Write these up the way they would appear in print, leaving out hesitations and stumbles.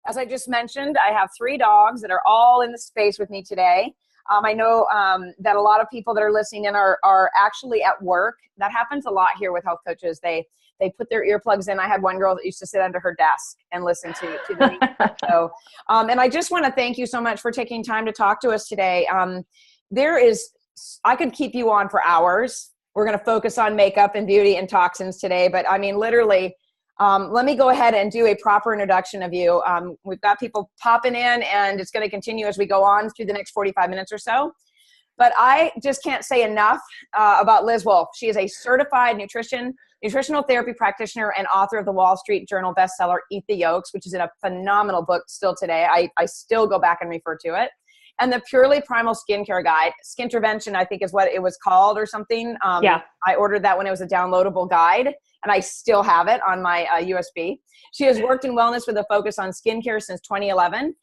As I just mentioned, I have 3 dogs that are all in the space with me today. I know that a lot of people that are listening in are actually at work. That happens a lot here with health coaches. They put their earplugs in. I had one girl that used to sit under her desk and listen to the meeting. So, and I just want to thank you so much for taking time to talk to us today. I could keep you on for hours. We're going to focus on makeup and beauty and toxins today, but I mean, literally, let me go ahead and do a proper introduction of you. We've got people popping in, and it's going to continue as we go on through the next 45 minutes or so. But I just can't say enough about Liz Wolfe. She is a certified nutritional therapy practitioner and author of the Wall Street Journal bestseller, Eat the Yolks, which is in a phenomenal book still today. I still go back and refer to it. And the Purely Primal Skincare Guide, Skintervention, I think is what it was called or something. Yeah. I ordered that when it was a downloadable guide, and I still have it on my USB. She has worked in wellness with a focus on skincare since 2011.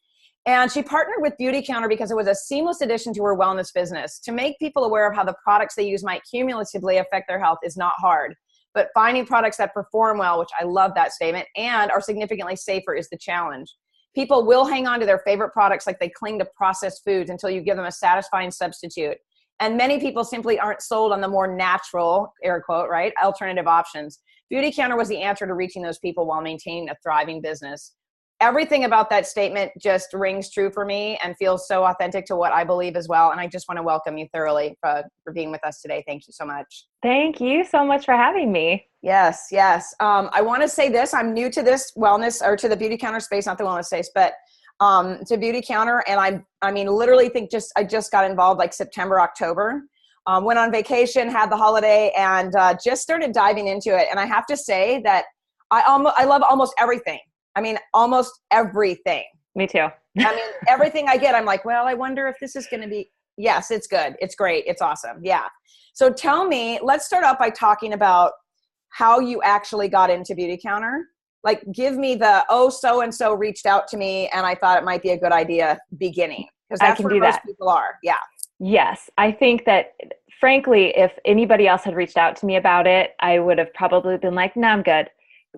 And she partnered with Beautycounter because it was a seamless addition to her wellness business. To make people aware of how the products they use might cumulatively affect their health is not hard. But finding products that perform well, which I love that statement, and are significantly safer is the challenge. People will hang on to their favorite products like they cling to processed foods until you give them a satisfying substitute. And many people simply aren't sold on the more natural, air quote, right, alternative options. Beautycounter was the answer to reaching those people while maintaining a thriving business. Everything about that statement just rings true for me and feels so authentic to what I believe as well. And I just want to welcome you thoroughly for being with us today. Thank you so much. Thank you so much for having me. Yes, yes. I want to say this. I'm new to this wellness, or to the Beautycounter space, not the wellness space, but to Beautycounter. And I mean, literally think I just got involved like September, October. Went on vacation, had the holiday, and just started diving into it. And I have to say that I love almost everything. I mean, almost everything. Me too. I mean, everything I get, I'm like, well, I wonder if this is going to be, yes, it's good. It's great. It's awesome. Yeah. So tell me, let's start off by talking about how you actually got into Beautycounter. Like, give me the, so-and-so reached out to me and I thought it might be a good idea beginning. Because that's where most people are. Yeah. Yes. I think that, frankly, if anybody else had reached out to me about it, I would have probably been like, no, I'm good.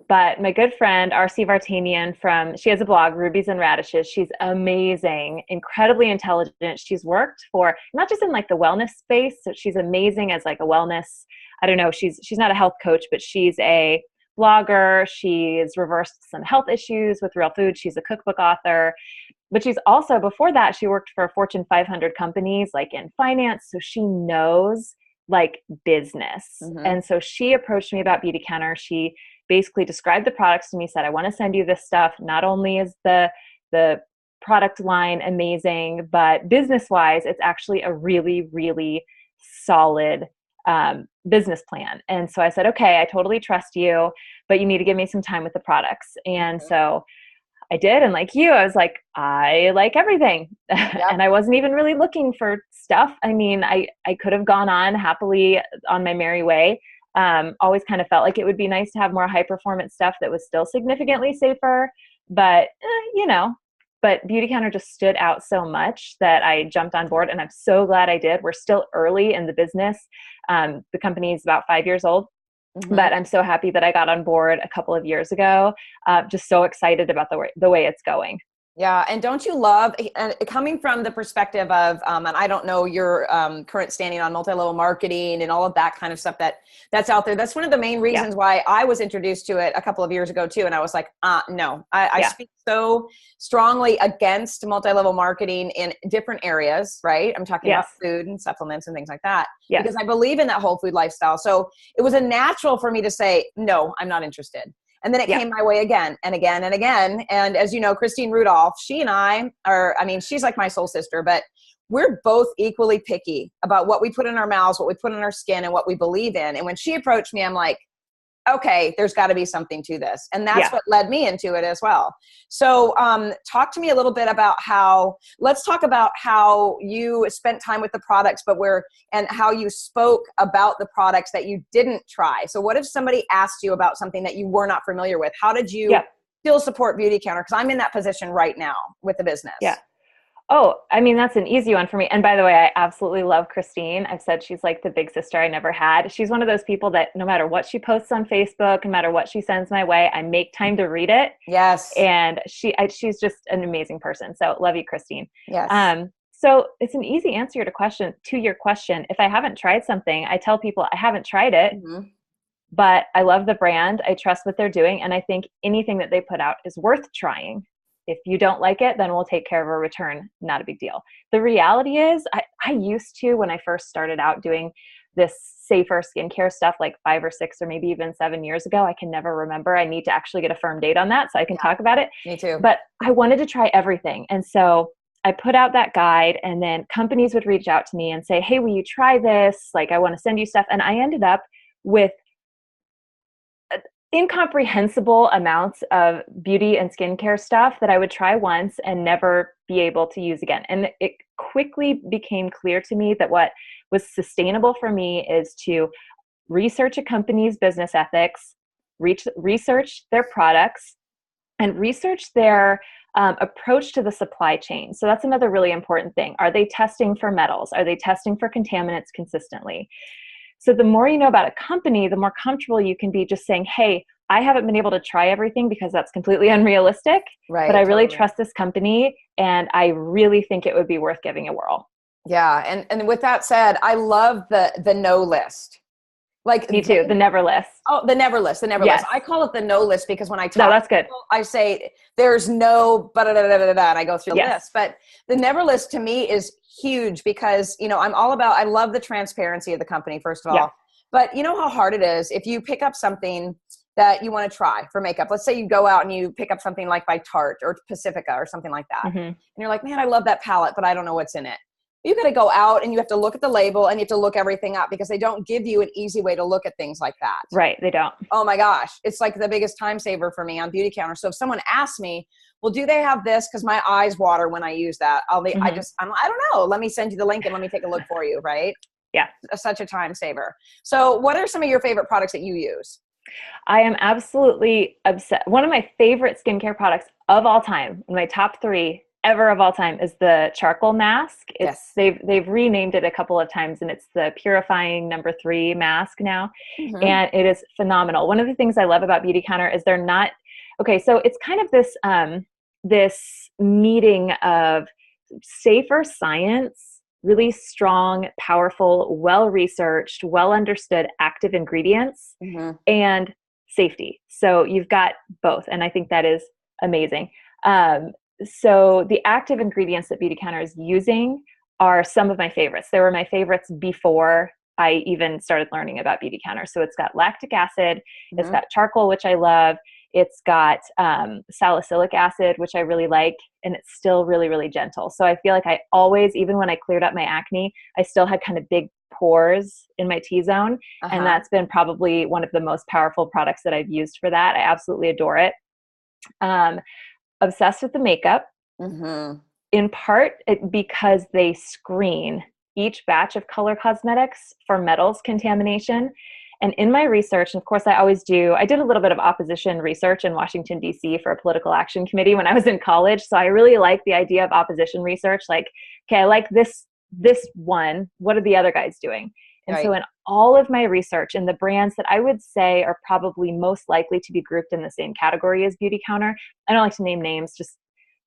But my good friend, R.C. Vartanian she has a blog, Rubies and Radishes. She's amazing, incredibly intelligent. She's worked for, not just in like the wellness space, so she's amazing as like a wellness, I don't know, she's not a health coach, but she's a blogger. She's reversed some health issues with real food. She's a cookbook author. But she's also, before that, she worked for Fortune 500 companies like in finance. So she knows like business. Mm-hmm. And so she approached me about Beautycounter. She basically described the products to me, said, I want to send you this stuff. Not only is the product line amazing, but business-wise, it's actually a really, really solid business plan. And so I said, okay, I totally trust you, but you need to give me some time with the products. And so I did. And like you, I was like, I like everything. Yep. And I wasn't even really looking for stuff. I mean, I could have gone on happily on my merry way. Always kind of felt like it would be nice to have more high performance stuff that was still significantly safer, but but Beautycounter just stood out so much that I jumped on board, and I'm so glad I did. We're still early in the business. The company is about 5 years old, but I'm so happy that I got on board a couple of years ago. Just so excited about the way it's going. Yeah. And don't you love, coming from the perspective of, and I don't know your current standing on multi-level marketing and all of that kind of stuff that's out there. That's one of the main reasons why I was introduced to it a couple of years ago too. And I was like, no, I speak so strongly against multi-level marketing in different areas, right? I'm talking about food and supplements and things like that, because I believe in that whole food lifestyle. So it was a natural for me to say, no, I'm not interested. And then it came my way again and again and again. And as you know, Christine Rudolph, she and I are, I mean, she's like my soul sister, but we're both equally picky about what we put in our mouths, what we put in our skin, and what we believe in. And when she approached me, I'm like, okay, there's got to be something to this. And that's what led me into it as well. So talk to me a little bit about let's talk about how you spent time with the products, and how you spoke about the products that you didn't try. So what if somebody asked you about something that you were not familiar with? How did you still support Beautycounter? Because I'm in that position right now with the business. Yeah. Oh, I mean, that's an easy one for me. And by the way, I absolutely love Christine. I've said she's like the big sister I never had. She's one of those people that no matter what she posts on Facebook, no matter what she sends my way, I make time to read it. Yes. And she's just an amazing person. So love you, Christine. Yes. So it's an easy answer to your question. If I haven't tried something, I tell people I haven't tried it, but I love the brand. I trust what they're doing. And I think anything that they put out is worth trying. If you don't like it, then we'll take care of a return. Not a big deal. The reality is I used to, when I first started out doing this safer skincare stuff like 5 or 6 or maybe even 7 years ago, I can never remember. I need to actually get a firm date on that so I can talk about it. Me too. But I wanted to try everything. And so I put out that guide, and then companies would reach out to me and say, hey, will you try this? Like, I want to send you stuff. And I ended up with incomprehensible amounts of beauty and skincare stuff that I would try once and never be able to use again. And it quickly became clear to me that what was sustainable for me is to research a company's business ethics, research their products, and research their approach to the supply chain. So that's another really important thing. Are they testing for metals? Are they testing for contaminants consistently? So the more you know about a company, the more comfortable you can be just saying, hey, I haven't been able to try everything because that's completely unrealistic, but I really trust this company and I really think it would be worth giving a whirl. Yeah. And with that said, I love the no list. Like me too. The never list. Oh, the never list. The never list. I call it the no list because when I talk, that's good. People, I say there's no, and I go through the list. But the never list to me is huge because, you know, I love the transparency of the company, first of all. Yeah. But you know how hard it is if you pick up something that you want to try for makeup. Let's say you go out and you pick up something like by Tarte or Pacifica or something like that. And you're like, man, I love that palette, but I don't know what's in it. You got to go out and you have to look at the label and you have to look everything up because they don't give you an easy way to look at things like that. Right. They don't. Oh my gosh. It's like the biggest time saver for me on Beautycounter. So if someone asks me, well, do they have this? Cause my eyes water when I use that. I don't know. Let me send you the link and let me take a look for you. Right. Yeah. Such a time saver. So what are some of your favorite products that you use? I am absolutely obsessed. One of my favorite skincare products of all time, my top 3 ever of all time, is the charcoal mask. They've renamed it a couple of times, and it's the purifying number 3 mask now. And it is phenomenal. One of the things I love about Beautycounter is they're not okay. So it's kind of this this meeting of safer science, really strong, powerful, well-researched, well-understood active ingredients, and safety. So you've got both, and I think that is amazing. So the active ingredients that Beautycounter is using are some of my favorites. They were my favorites before I even started learning about Beautycounter. So it's got lactic acid, it's got charcoal, which I love. It's got salicylic acid, which I really like, and it's still really, really gentle. So I feel like I always, even when I cleared up my acne, I still had kind of big pores in my T-zone. And that's been probably one of the most powerful products that I've used for that. I absolutely adore it. Obsessed with the makeup, in part because they screen each batch of color cosmetics for metals contamination. And in my research, and of course I always do, I did a little bit of opposition research in Washington, D.C. for a political action committee when I was in college. So I really like the idea of opposition research. Like, okay, I like this one. What are the other guys doing? And so in all of my research and the brands that I would say are probably most likely to be grouped in the same category as Beautycounter, I don't like to name names, just,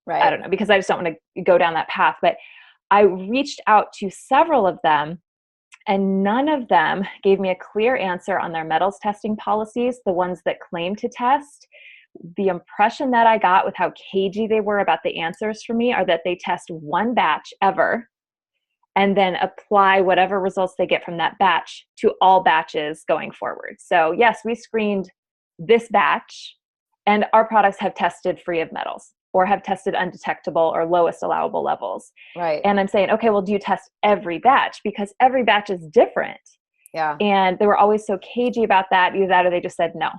I don't know, because I just don't want to go down that path. But I reached out to several of them, and none of them gave me a clear answer on their metals testing policies, the ones that claim to test. The impression that I got with how cagey they were about the answers for me are that they test one batch ever and then apply whatever results they get from that batch to all batches going forward. So yes, we screened this batch and our products have tested free of metals or have tested undetectable or lowest allowable levels. And I'm saying, okay, well, do you test every batch? Because every batch is different. And they were always so cagey about that. Either that or they just said no.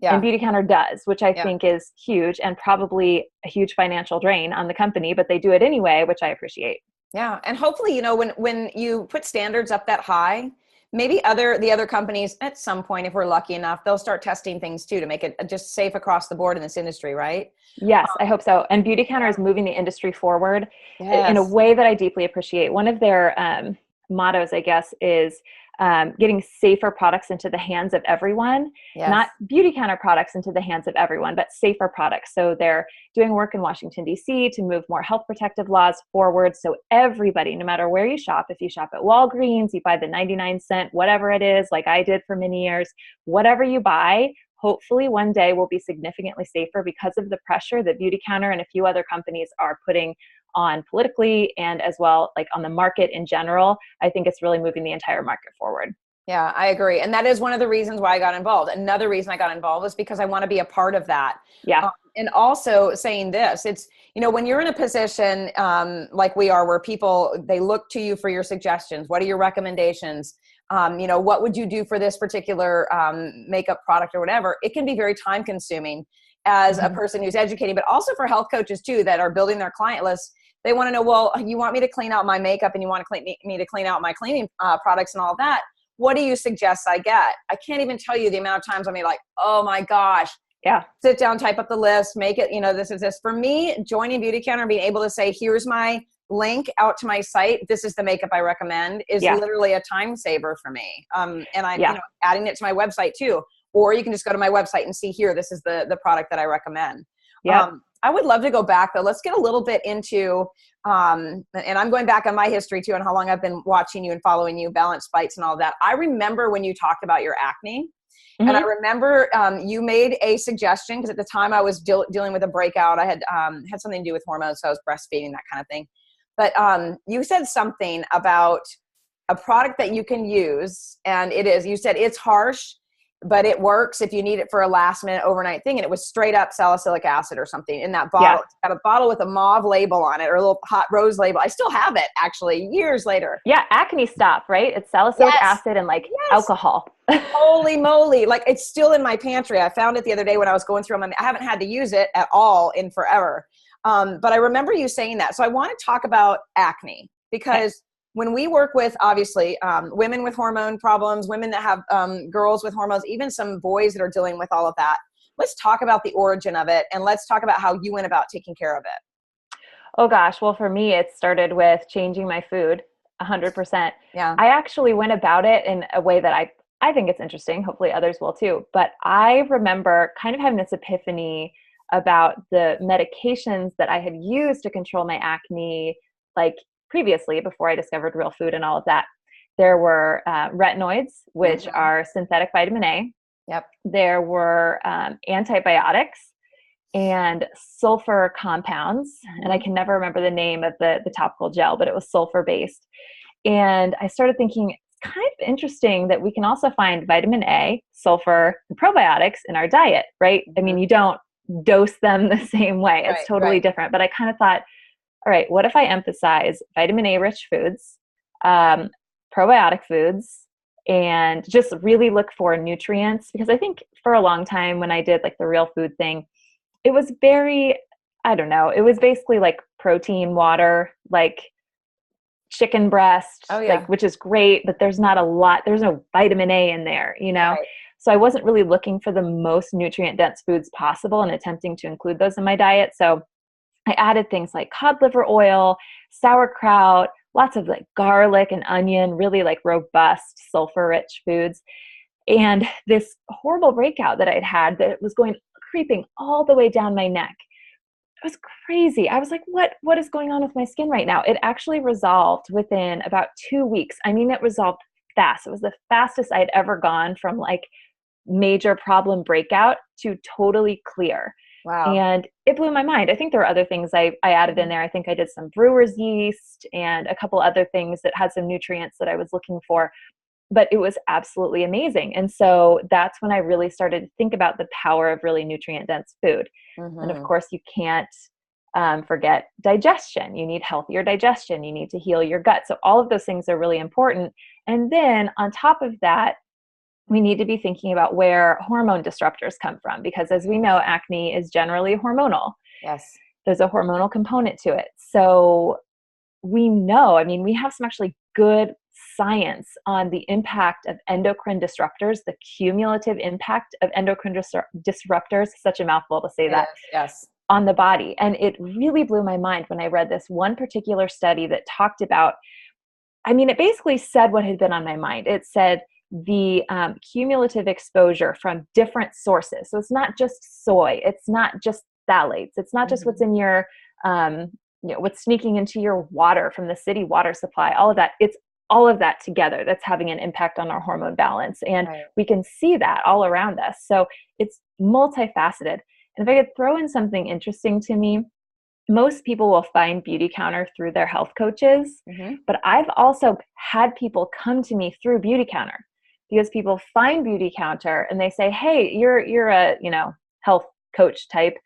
And Beautycounter does, which I think is huge and probably a huge financial drain on the company, but they do it anyway, which I appreciate. Yeah. And hopefully, you know, when you put standards up that high, maybe the other companies at some point, if we're lucky enough, they'll start testing things too to make it just safe across the board in this industry, right? Yes, I hope so. And Beautycounter is moving the industry forward in a Yes. way that I deeply appreciate. One of their mottos, I guess, is getting safer products into the hands of everyone, Yes. not Beautycounter products into the hands of everyone, but safer products. So they're doing work in Washington, D.C. to move more health protective laws forward. So everybody, no matter where you shop, if you shop at Walgreens, you buy the 99-cent, whatever it is, like I did for many years, whatever you buy, hopefully one day will be significantly safer because of the pressure that Beautycounter and a few other companies are putting on politically and as well, like on the market in general. I think it's really moving the entire market forward. Yeah, I agree. And that is one of the reasons why I got involved. Another reason I got involved was because I want to be a part of that. Yeah. And also saying this, it's, when you're in a position like we are, where people, they look to you for your suggestions. What are your recommendations? What would you do for this particular makeup product or whatever? It can be very time consuming as a person who's educating, but also for health coaches too, that are building their client list. They want to know, well, you want me to clean out my makeup and you want me to clean out my cleaning products and all that. What do you suggest I get? I can't even tell you the amount of times I'm like, oh my gosh. Yeah. Sit down, type up the list, make it, this is this. For me, joining Beautycounter and being able to say, here's my link out to my site, this is the makeup I recommend, is literally a time saver for me. And I'm adding it to my website too. Or you can just go to my website and see here, this is the product that I recommend. Yeah. I would love to go back though. Let's get a little bit into, and I'm going back on my history too and how long I've been watching you and following you, Balance Bites and all that. I remember when you talked about your acne. And I remember you made a suggestion, because at the time I was dealing with a breakout. I had had something to do with hormones, so I was breastfeeding, that kind of thing. But you said something about a product that you can use, and you said it's harsh, but it works if you need it for a last minute overnight thing. And it was straight up salicylic acid or something in that bottle. Yeah. It's got a bottle with a mauve label on it, or a little hot rose label. I still have it actually years later. Yeah. Acne stop, right? It's salicylic acid and alcohol. Holy moly. Like, it's still in my pantry. I found it the other day when I was going through them. I haven't had to use it at all in forever. But I remember you saying that. So I want to talk about acne, because when we work with, obviously, women with hormone problems, women that have girls with hormones, even some boys that are dealing with all of that, let's talk about the origin of it. And let's talk about how you went about taking care of it. Oh gosh. Well, for me, it started with changing my food 100%. Yeah. I actually went about it in a way that I think it's interesting. Hopefully others will too. But I remember kind of having this epiphany about the medications that I had used to control my acne, like previously, before I discovered real food and all of that. There were retinoids, which are synthetic vitamin A. Yep. There were antibiotics and sulfur compounds. And I can never remember the name of the topical gel, but it was sulfur based. And I started thinking, it's kind of interesting that we can also find vitamin A, sulfur, and probiotics in our diet, right? I mean, you don't dose them the same way. It's totally different. But I kind of thought, all right, what if I emphasize vitamin A rich foods, probiotic foods, and just really look for nutrients? Because I think for a long time when I did like the real food thing, it was very, I don't know, it was basically like protein water, like chicken breast, like, which is great, but there's not a lot, there's no vitamin A in there, Right. So I wasn't really looking for the most nutrient dense foods possible and attempting to include those in my diet. So I added things like cod liver oil, sauerkraut, lots of like garlic and onion, really like robust sulfur rich foods. And this horrible breakout that I'd had that was creeping all the way down my neck. It was crazy. I was like, what is going on with my skin right now? It actually resolved within about 2 weeks. I mean, it resolved fast. It was the fastest I'd ever gone from like major problem breakout to totally clear. Wow. And it blew my mind. I think there were other things I added in there. I think I did some brewer's yeast and a couple other things that had some nutrients that I was looking for, but it was absolutely amazing. And so that's when I really started to think about the power of really nutrient dense food. And of course you can't forget digestion. You need healthier digestion. You need to heal your gut. So all of those things are really important. And then on top of that, we need to be thinking about where hormone disruptors come from, because as we know, acne is generally hormonal. Yes. There's a hormonal component to it. So we know, I mean, we have some actually good, science on the impact of endocrine disruptors, the cumulative impact of endocrine disruptors, such a mouthful to say that, yes, on the body. And it really blew my mind when I read this one particular study that talked about, I mean, it basically said what had been on my mind. It said the cumulative exposure from different sources. So it's not just soy, it's not just phthalates, it's not just what's in your, what's sneaking into your water from the city water supply, all of that. It's all of that together that's having an impact on our hormone balance. And we can see that all around us. So it's multifaceted. And if I could throw in something interesting to me, most people will find Beautycounter through their health coaches, but I've also had people come to me through Beautycounter because people find Beautycounter and they say, hey, you're a, health coach type.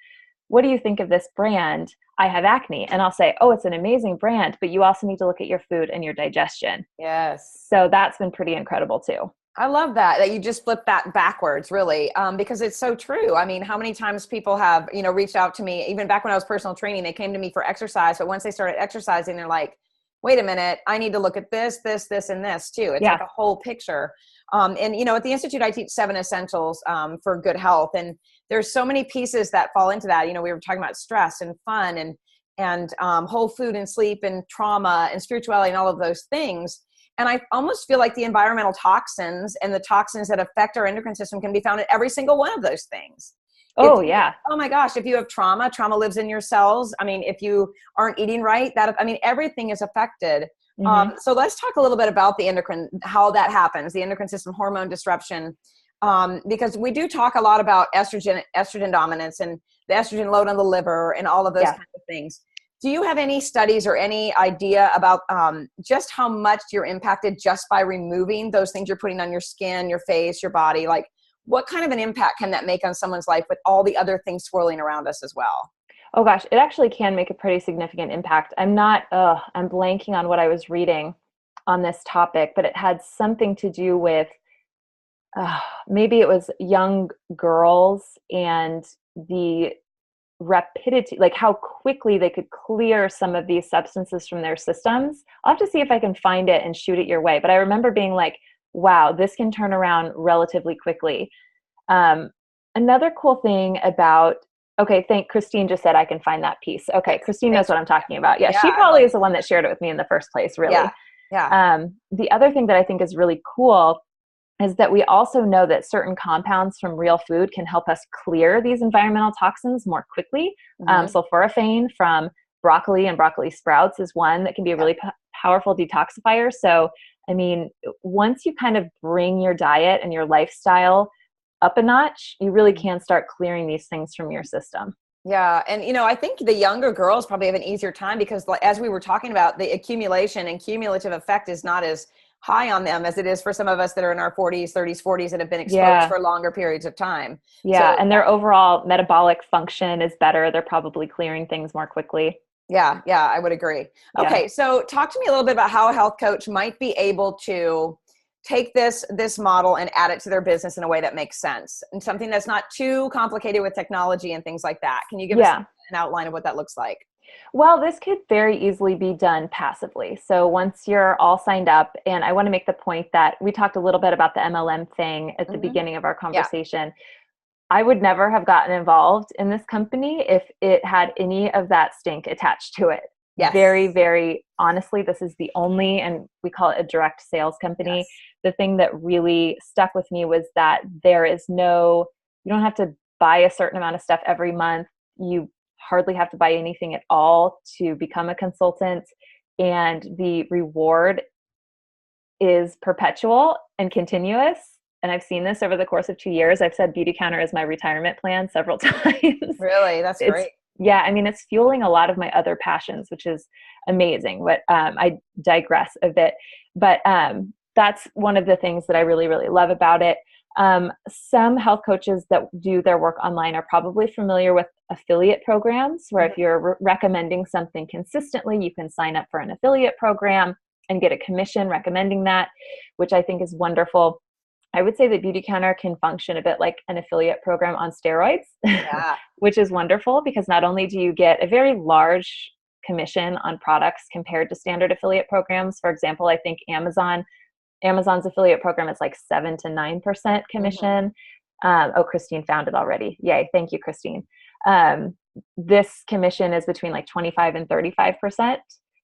What do you think of this brand? I have acne. And I'll say, oh, it's an amazing brand, but you also need to look at your food and your digestion. Yes. So that's been pretty incredible too. I love that you just flip that backwards, really, because it's so true. I mean, how many times people have, reached out to me, even back when I was personal training, they came to me for exercise, but once they started exercising, they're like, wait a minute, I need to look at this, this, this, and this too. It's like a whole picture. And, at the Institute, I teach 7 essentials for good health. And there's so many pieces that fall into that. We were talking about stress and fun and whole food and sleep and trauma and spirituality and all of those things. And I almost feel like the environmental toxins and the toxins that affect our endocrine system can be found in every single one of those things. Oh my gosh. If you have trauma lives in your cells. I mean, if you aren't eating right, everything is affected. So let's talk a little bit about the endocrine, how that happens, the endocrine system hormone disruption. Because we do talk a lot about estrogen dominance and the estrogen load on the liver and all of those kinds of things. Do you have any studies or any idea about just how much you're impacted just by removing those things you're putting on your skin, your face, your body? Like, what kind of an impact can that make on someone's life with all the other things swirling around us as well? Oh gosh, it actually can make a pretty significant impact. I'm blanking on what I was reading on this topic, but it had something to do with maybe it was young girls and the rapidity, like how quickly they could clear some of these substances from their systems. I'll have to see if I can find it and shoot it your way. But I remember being like, wow, this can turn around relatively quickly. Another cool thing about, Christine just said I can find that piece. Okay, Christine knows what I'm talking about. Yeah, she probably is the one that shared it with me in the first place, really. The other thing that I think is really cool is that we also know that certain compounds from real food can help us clear these environmental toxins more quickly. Sulforaphane from broccoli and broccoli sprouts is one that can be a really powerful detoxifier. So, I mean, once you kind of bring your diet and your lifestyle up a notch, you really can start clearing these things from your system. Yeah. And, I think the younger girls probably have an easier time because, as we were talking about, the accumulation and cumulative effect is not as high on them as it is for some of us that are in our 40s, 30s, 40s and have been exposed for longer periods of time. And their overall metabolic function is better. They're probably clearing things more quickly. Yeah, I would agree. Okay, so talk to me a little bit about how a health coach might be able to take this model and add it to their business in a way that makes sense and something that's not too complicated with technology and things like that. Can you give us an outline of what that looks like? Well, this could very easily be done passively. So once you're all signed up, and I want to make the point that we talked a little bit about the MLM thing at the beginning of our conversation. I would never have gotten involved in this company if it had any of that stink attached to it. Very, very honestly, this is the only, and we call it a direct sales company. The thing that really stuck with me was that you don't have to buy a certain amount of stuff every month. You hardly have to buy anything at all to become a consultant. And the reward is perpetual and continuous. And I've seen this over the course of 2 years. I've said Beautycounter is my retirement plan several times. Really? That's great. It's fueling a lot of my other passions, which is amazing. But I digress a bit. But that's one of the things that I really, really love about it. Some health coaches that do their work online are probably familiar with affiliate programs, where if you're recommending something consistently, you can sign up for an affiliate program and get a commission recommending that, which I think is wonderful. I would say that Beautycounter can function a bit like an affiliate program on steroids, which is wonderful because not only do you get a very large commission on products compared to standard affiliate programs. For example, I think Amazon Amazon's affiliate program is like 7 to 9% commission. Oh, Christine found it already. Yay. Thank you, Christine. This commission is between like 25 and 35%,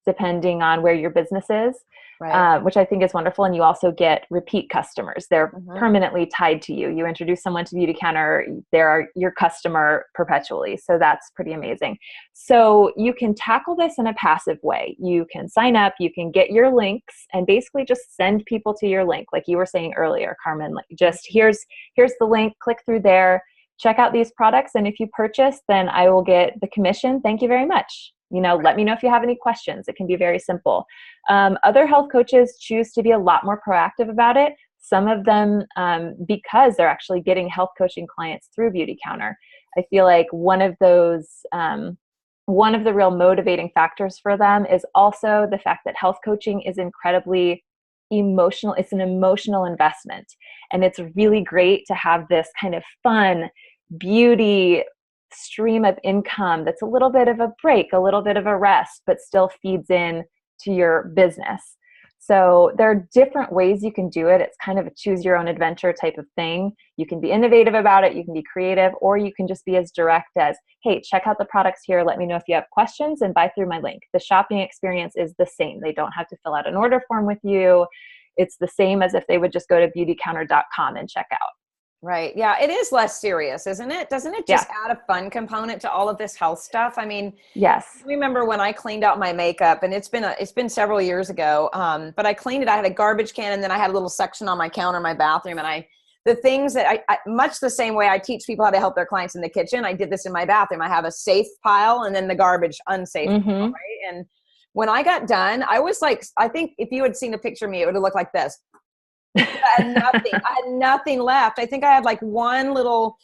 depending on where your business is, Right. which I think is wonderful. And you also get repeat customers. They're permanently tied to you. You introduce someone to Beautycounter, they're your customer perpetually. So that's pretty amazing. So you can tackle this in a passive way. You can sign up, you can get your links, and basically just send people to your link. Like you were saying earlier, Carmen, like just here's the link, click through there, check out these products. And if you purchase, then I will get the commission. Thank you very much. Let me know if you have any questions. It can be very simple. Other health coaches choose to be a lot more proactive about it. Some of them, because they're actually getting health coaching clients through Beautycounter. I feel like one of the real motivating factors for them is also the fact that health coaching is incredibly emotional. It's an emotional investment. And it's really great to have this kind of fun beauty stream of income that's a little bit of a break, a little bit of a rest, but still feeds in to your business. So there are different ways you can do it. It's kind of a choose your own adventure type of thing. You can be innovative about it, you can be creative, or you can just be as direct as, hey, check out the products here, let me know if you have questions, and buy through my link. The shopping experience is the same. They don't have to fill out an order form with you. It's the same as if they would just go to beautycounter.com and check out. Right. Yeah. It is less serious, isn't it? Doesn't it just add a fun component to all of this health stuff? I mean, yes. I remember when I cleaned out my makeup, and it's been several years ago. But I cleaned it. I had a garbage can, and then I had a little section on my counter in my bathroom. And the things that I much the same way I teach people how to help their clients in the kitchen, I did this in my bathroom. I have a safe pile and then the garbage unsafe pile, right? And when I got done, I was like, I think if you had seen a picture of me, it would have looked like this. I had nothing left. I think I had like one little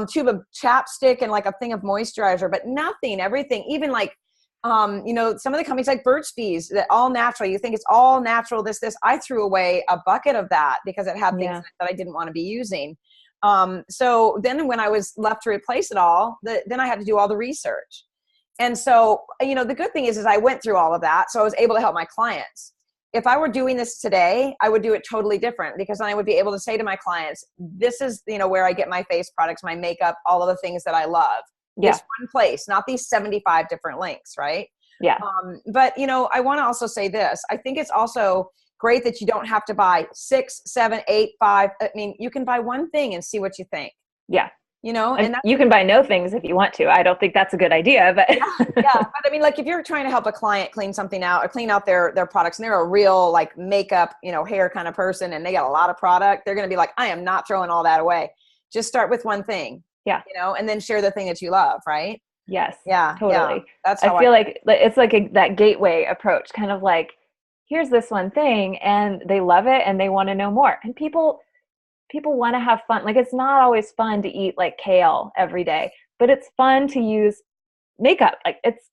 tube of chapstick and like a thing of moisturizer, but nothing, everything, even like, some of the companies like Burt's Bees, that all natural, you think it's all natural, this, I threw away a bucket of that because it had things that I didn't want to be using. So then when I was left to replace it all, then I had to do all the research. And so, the good thing is I went through all of that. So I was able to help my clients. If I were doing this today, I would do it totally different, because then I would be able to say to my clients, this is, where I get my face products, my makeup, all of the things that I love. Yeah. This one place, not these 75 different links, right? Yeah. But, I want to also say this. I think it's also great that you don't have to buy 6, 7, 8, 5. I mean, you can buy one thing and see what you think. Yeah. And you can buy no things if you want to. I don't think that's a good idea, but yeah. But I mean, like if you're trying to help a client clean something out or clean out their products, and they're a real like makeup, hair kind of person, and they got a lot of product, they're going to be like, I am not throwing all that away. Just start with one thing. Yeah. And then share the thing that you love. Right. Yes. Yeah. Totally. Yeah. That's how I feel like it's like that gateway approach, kind of like, here's this one thing, and they love it and they want to know more. And people want to have fun. Like, it's not always fun to eat like kale every day, but it's fun to use makeup. Like, it's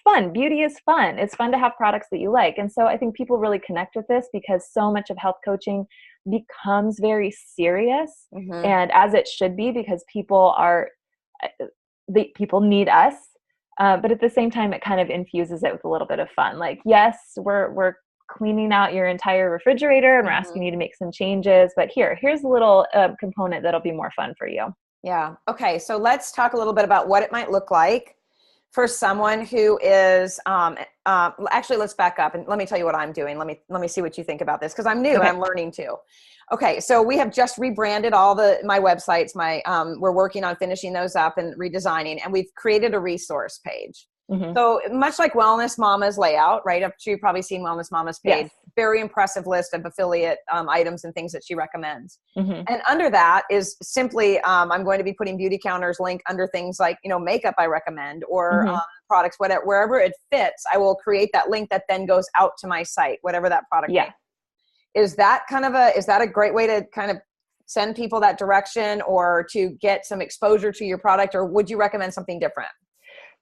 fun. Beauty is fun. It's fun to have products that you like. And so I think people really connect with this, because so much of health coaching becomes very serious, and as it should be, because people need us. But at the same time, it kind of infuses it with a little bit of fun. Like, yes, we're cleaning out your entire refrigerator and we're asking you to make some changes, but here's a little component that'll be more fun for you. Yeah. Okay. So let's talk a little bit about what it might look like for someone who is, actually, let's back up and let me tell you what I'm doing. Let me see what you think about this, because I'm new and I'm learning too. Okay. So we have just rebranded all my websites. We're working on finishing those up and redesigning, and we've created a resource page. So much like Wellness Mama's layout, right? I'm sure you've probably seen Wellness Mama's page. Yes. Very impressive list of affiliate items and things that she recommends. And under that is simply, I'm going to be putting Beautycounter's link under things like, makeup I recommend, or products, whatever, wherever it fits, I will create that link that then goes out to my site, whatever that product is. Is that a great way to kind of send people that direction, or to get some exposure to your product, or would you recommend something different?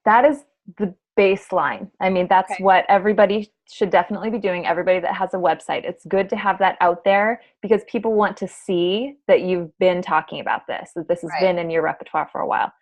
That is the baseline. I mean, that's what everybody should definitely be doing. Everybody that has a website, it's good to have that out there, because people want to see that you've been talking about this, that this has been in your repertoire for a while.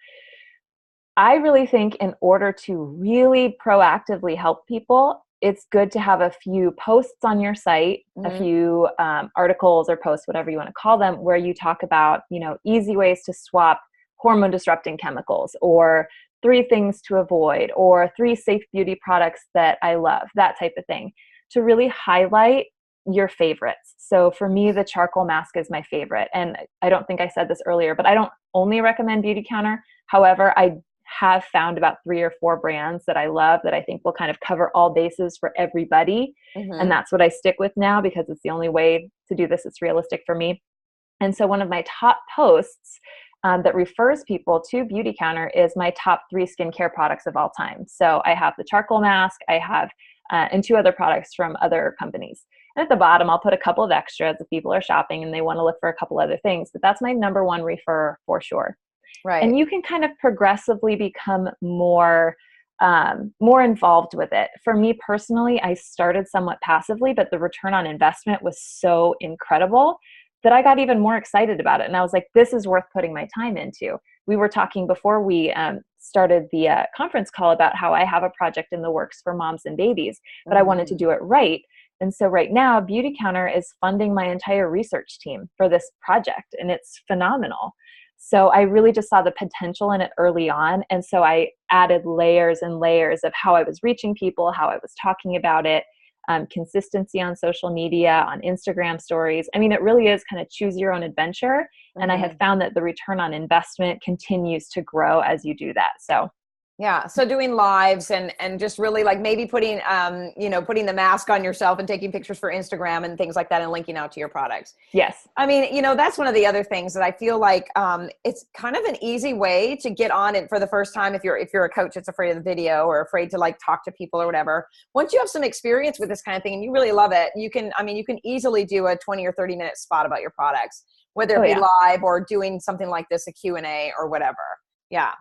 I really think in order to really proactively help people, it's good to have a few posts on your site, a few articles or posts, whatever you want to call them, where you talk about, easy ways to swap hormone disrupting chemicals, or 3 things to avoid, or 3 safe beauty products that I love, that type of thing, to really highlight your favorites. So for me, the charcoal mask is my favorite. And I don't think I said this earlier, but I don't only recommend Beautycounter. However, I have found about 3 or 4 brands that I love that I think will kind of cover all bases for everybody. And that's what I stick with now, because it's the only way to do this. It's realistic for me. And so one of my top posts that refers people to Beautycounter is my top 3 skincare products of all time. So I have the charcoal mask, I have, and 2 other products from other companies. And at the bottom, I'll put a couple of extras if people are shopping and they want to look for a couple other things. But that's my number 1 refer for sure. Right. And you can kind of progressively become more involved with it. For me personally, I started somewhat passively, but the return on investment was so incredible that I got even more excited about it. And I was like, this is worth putting my time into. We were talking before we started the conference call about how I have a project in the works for moms and babies, but I wanted to do it right. And so right now, Beautycounter is funding my entire research team for this project, and it's phenomenal. So I really just saw the potential in it early on. And so I added layers and layers of how I was reaching people, how I was talking about it, consistency on social media, on Instagram stories. I mean, it really is kind of choose your own adventure. And I have found that the return on investment continues to grow as you do that. So yeah. So doing lives and just really like maybe putting, putting the mask on yourself and taking pictures for Instagram and things like that and linking out to your products. Yes. I mean, that's one of the other things that I feel like it's kind of an easy way to get on it for the first time. If you're a coach that's afraid of the video or afraid to like talk to people or whatever, once you have some experience with this kind of thing and you really love it, you can easily do a 20 or 30 minute spot about your products, whether it be live or doing something like this, a Q&A or whatever. Yeah.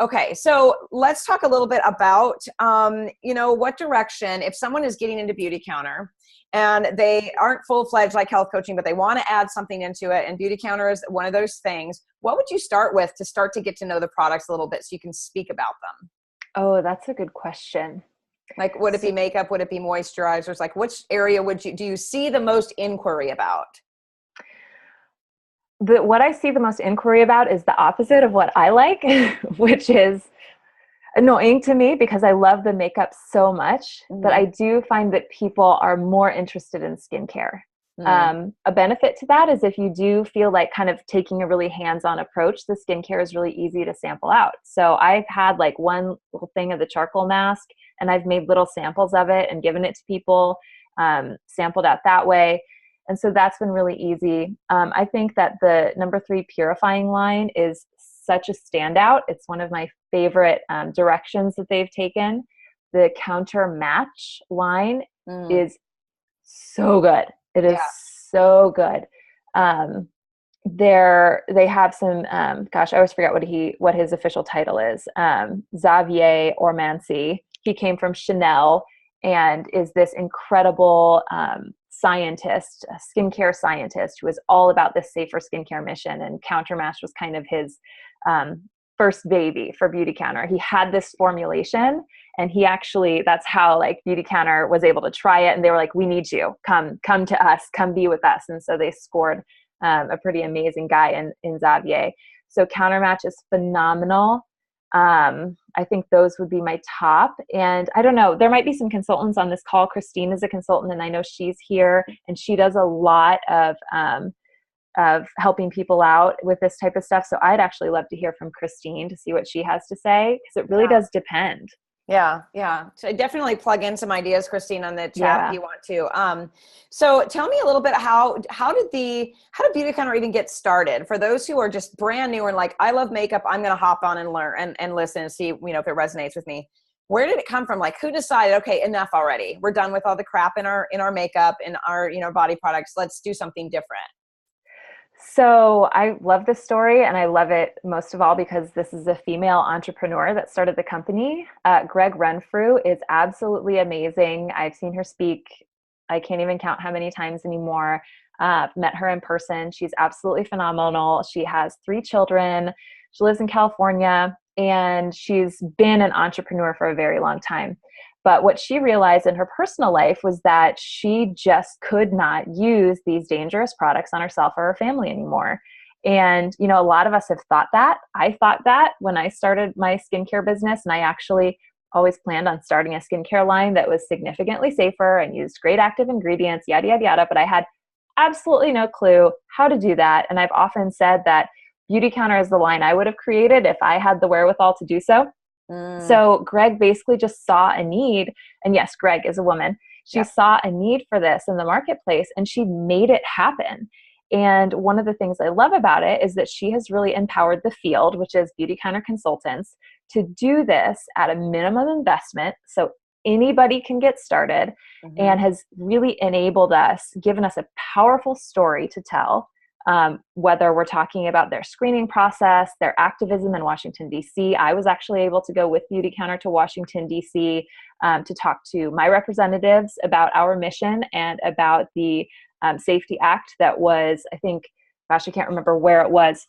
Okay, so let's talk a little bit about, what direction, if someone is getting into Beautycounter and they aren't full-fledged like health coaching, but they want to add something into it, and Beautycounter is one of those things, what would you start with to start to get to know the products a little bit so you can speak about them? Oh, that's a good question. Like, would it be makeup? Would it be moisturizers? Like, which area do you see the most inquiry about? What I see the most inquiry about is the opposite of what I like, which is annoying to me because I love the makeup so much, but I do find that people are more interested in skincare. A benefit to that is if you do feel like kind of taking a really hands-on approach, the skincare is really easy to sample out. So I've had like one little thing of the charcoal mask and I've made little samples of it and given it to people, sampled out that way. And so that's been really easy. I think that the number 3 purifying line is such a standout. It's one of my favorite directions that they've taken. The Counter Match line is so good. It is so good. They have some, gosh, I always forget what his official title is. Xavier Ormancy. He came from Chanel and is this incredible scientist, a skincare scientist who is all about this safer skincare mission. And Countermatch was kind of his first baby for Beautycounter. He had this formulation and he actually, that's how like Beautycounter was able to try it. And they were like, we need you, come to us, come be with us. And so they scored a pretty amazing guy in Xavier. So Countermatch is phenomenal. I think those would be my top. And I don't know, there might be some consultants on this call. Christine is a consultant and I know she's here and she does a lot of helping people out with this type of stuff. So I'd actually love to hear from Christine to see what she has to say, because it really does depend. Yeah. Yeah. So definitely plug in some ideas, Christine, on the chat if you want to. So tell me a little bit, how did Beautycounter even get started? For those who are just brand new and like, I love makeup, I'm going to hop on and learn and listen and see, if it resonates with me. Where did it come from? Like, who decided, okay, enough already. We're done with all the crap in our makeup, in our, body products. Let's do something different. So I love this story, and I love it most of all because this is a female entrepreneur that started the company. Greg Renfrew is absolutely amazing. I've seen her speak. I can't even count how many times anymore. Met her in person. She's absolutely phenomenal. She has 3 children. She lives in California, and she's been an entrepreneur for a very long time. But what she realized in her personal life was that she just could not use these dangerous products on herself or her family anymore. And, you know, a lot of us have thought that. I thought that when I started my skincare business, and I actually always planned on starting a skincare line that was significantly safer and used great active ingredients, yada, yada, yada. But I had absolutely no clue how to do that. And I've often said that Beautycounter is the line I would have created if I had the wherewithal to do so. So Greg basically just saw a need. And yes, Greg is a woman. She saw a need for this in the marketplace and she made it happen. And one of the things I love about it is that she has really empowered the field, which is Beautycounter consultants, to do this at a minimum investment. So anybody can get started, and has really enabled us, given us a powerful story to tell, whether we're talking about their screening process, their activism in Washington, D.C. I was actually able to go with Beautycounter to Washington, D.C. To talk to my representatives about our mission and about the Safety Act that was, I think, gosh, I can't remember where it was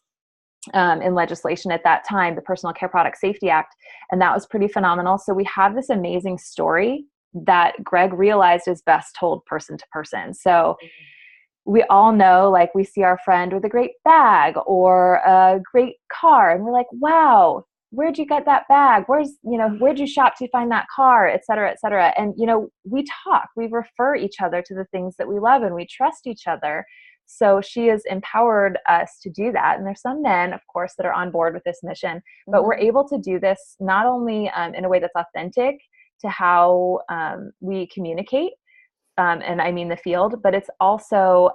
in legislation at that time, the Personal Care Product Safety Act. And that was pretty phenomenal. So we have this amazing story that Greg realized is best told person to person. So we all know, like, we see our friend with a great bag or a great car and we're like, wow, where'd you get that bag? Where'd you shop to find that car, et cetera, et cetera. And, you know, we talk, we refer each other to the things that we love and we trust each other. So she has empowered us to do that. And there's some men, of course, that are on board with this mission, but we're able to do this not only in a way that's authentic to how we communicate, and I mean the field, but it's also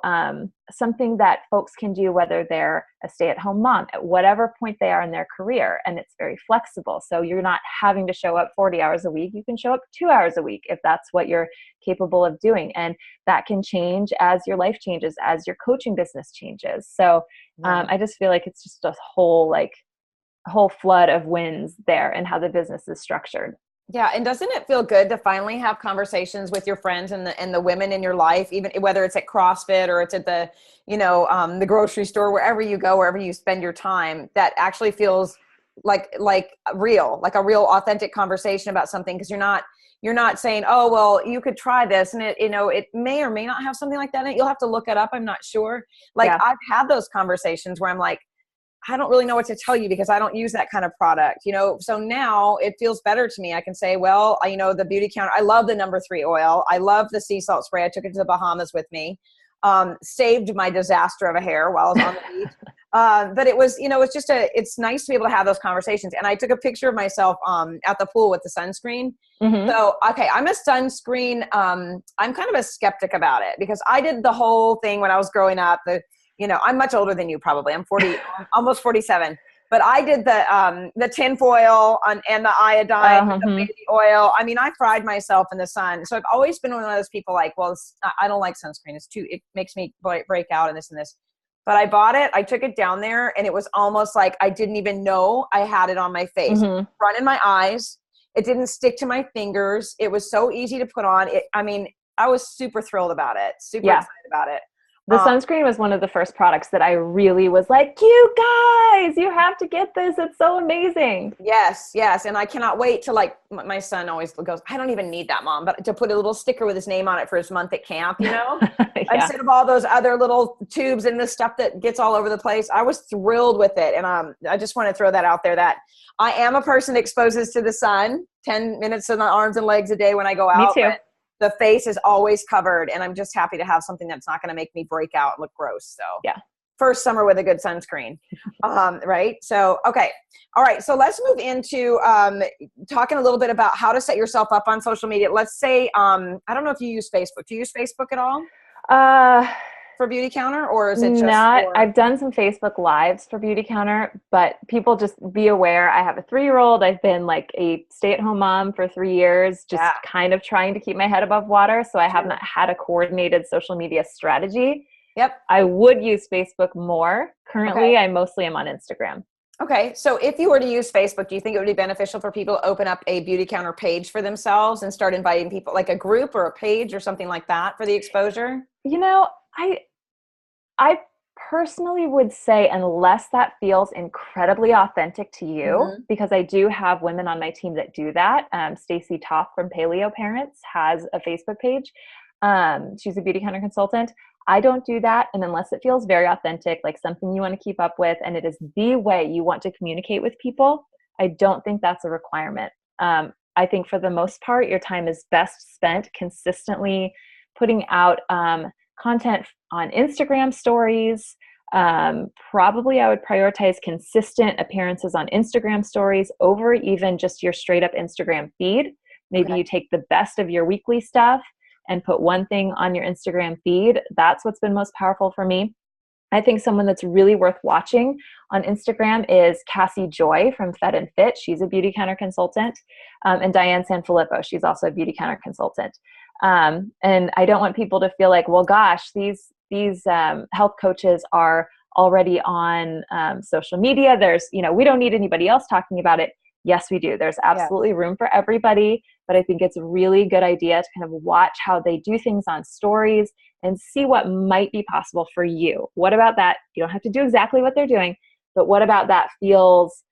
something that folks can do whether they're a stay-at-home mom at whatever point they are in their career, and it's very flexible. So you're not having to show up 40 hours a week. You can show up 2 hours a week if that's what you're capable of doing, and that can change as your life changes, as your coaching business changes. So I just feel like it's just a whole flood of wins there and how the business is structured. Yeah. And doesn't it feel good to finally have conversations with your friends and the women in your life, even whether it's at CrossFit or it's at the, the grocery store, wherever you go, wherever you spend your time, that actually feels like a real authentic conversation about something. Cause you're not saying, oh, well, you could try this. And it may or may not have something like that in it. You'll have to look it up. I'm not sure. I've had those conversations where I'm like, I don't really know what to tell you because I don't use that kind of product, so now it feels better to me. I can say, well, the Beautycounter, I love the No. 3 oil. I love the sea salt spray. I took it to the Bahamas with me, saved my disaster of a hair while I was on the beach. But it was, it's nice to be able to have those conversations. And I took a picture of myself at the pool with the sunscreen. So, okay, I'm a sunscreen. I'm kind of a skeptic about it because I did the whole thing when I was growing up. I'm much older than you probably. I'm 40, almost 47. But I did the tinfoil and the iodine, the baby oil. I mean, I fried myself in the sun. So I've always been one of those people like, well, I don't like sunscreen. It makes me break out and this and this. But I bought it. I took it down there and it was almost like I didn't even know I had it on my face. Run in my eyes. It didn't stick to my fingers. It was so easy to put on. I was super thrilled about it. Super excited about it. The sunscreen was one of the first products that I really was like, you guys, you have to get this. It's so amazing. Yes. And I cannot wait to my son always goes, I don't even need that, Mom, but to put a little sticker with his name on it for his month at camp, instead of all those other little tubes and the stuff that gets all over the place. I was thrilled with it. And I just want to throw that out there that I am a person that exposes to the sun 10 minutes in the arms and legs a day when I go out. Me too. The face is always covered, and I'm just happy to have something that's not going to make me break out and look gross. So first summer with a good sunscreen. Right. So, okay. All right. So let's move into talking a little bit about how to set yourself up on social media. Let's say, I don't know if you use Facebook. Do you use Facebook at all? For Beautycounter, or is it just I've done some Facebook lives for Beautycounter, but people just be aware. I have a 3-year-old. I've been like a stay-at-home mom for 3 years, just kind of trying to keep my head above water. So I have not had a coordinated social media strategy. Yep. I would use Facebook more. Currently, I mostly am on Instagram. Okay. So if you were to use Facebook, do you think it would be beneficial for people to open up a Beautycounter page for themselves and start inviting people, like a group or a page or something like that for the exposure? I personally would say, unless that feels incredibly authentic to you, because I do have women on my team that do that. Stacy Toth from Paleo Parents has a Facebook page. She's a Beautycounter consultant. I don't do that. And unless it feels very authentic, like something you want to keep up with, and it is the way you want to communicate with people, I don't think that's a requirement. I think for the most part, your time is best spent consistently putting out content on Instagram stories. Probably I would prioritize consistent appearances on Instagram stories over even just your straight up Instagram feed. Maybe you take the best of your weekly stuff and put one thing on your Instagram feed. That's what's been most powerful for me. I think someone that's really worth watching on Instagram is Cassie Joy from Fed and Fit. She's a Beautycounter consultant. And Diane Sanfilippo, she's also a Beautycounter consultant. And I don't want people to feel like, well, gosh, these health coaches are already on social media. There's, we don't need anybody else talking about it. Yes, we do. There's absolutely room for everybody, but I think it's a really good idea to kind of watch how they do things on stories and see what might be possible for you. What about that? You don't have to do exactly what they're doing, but what about that feels,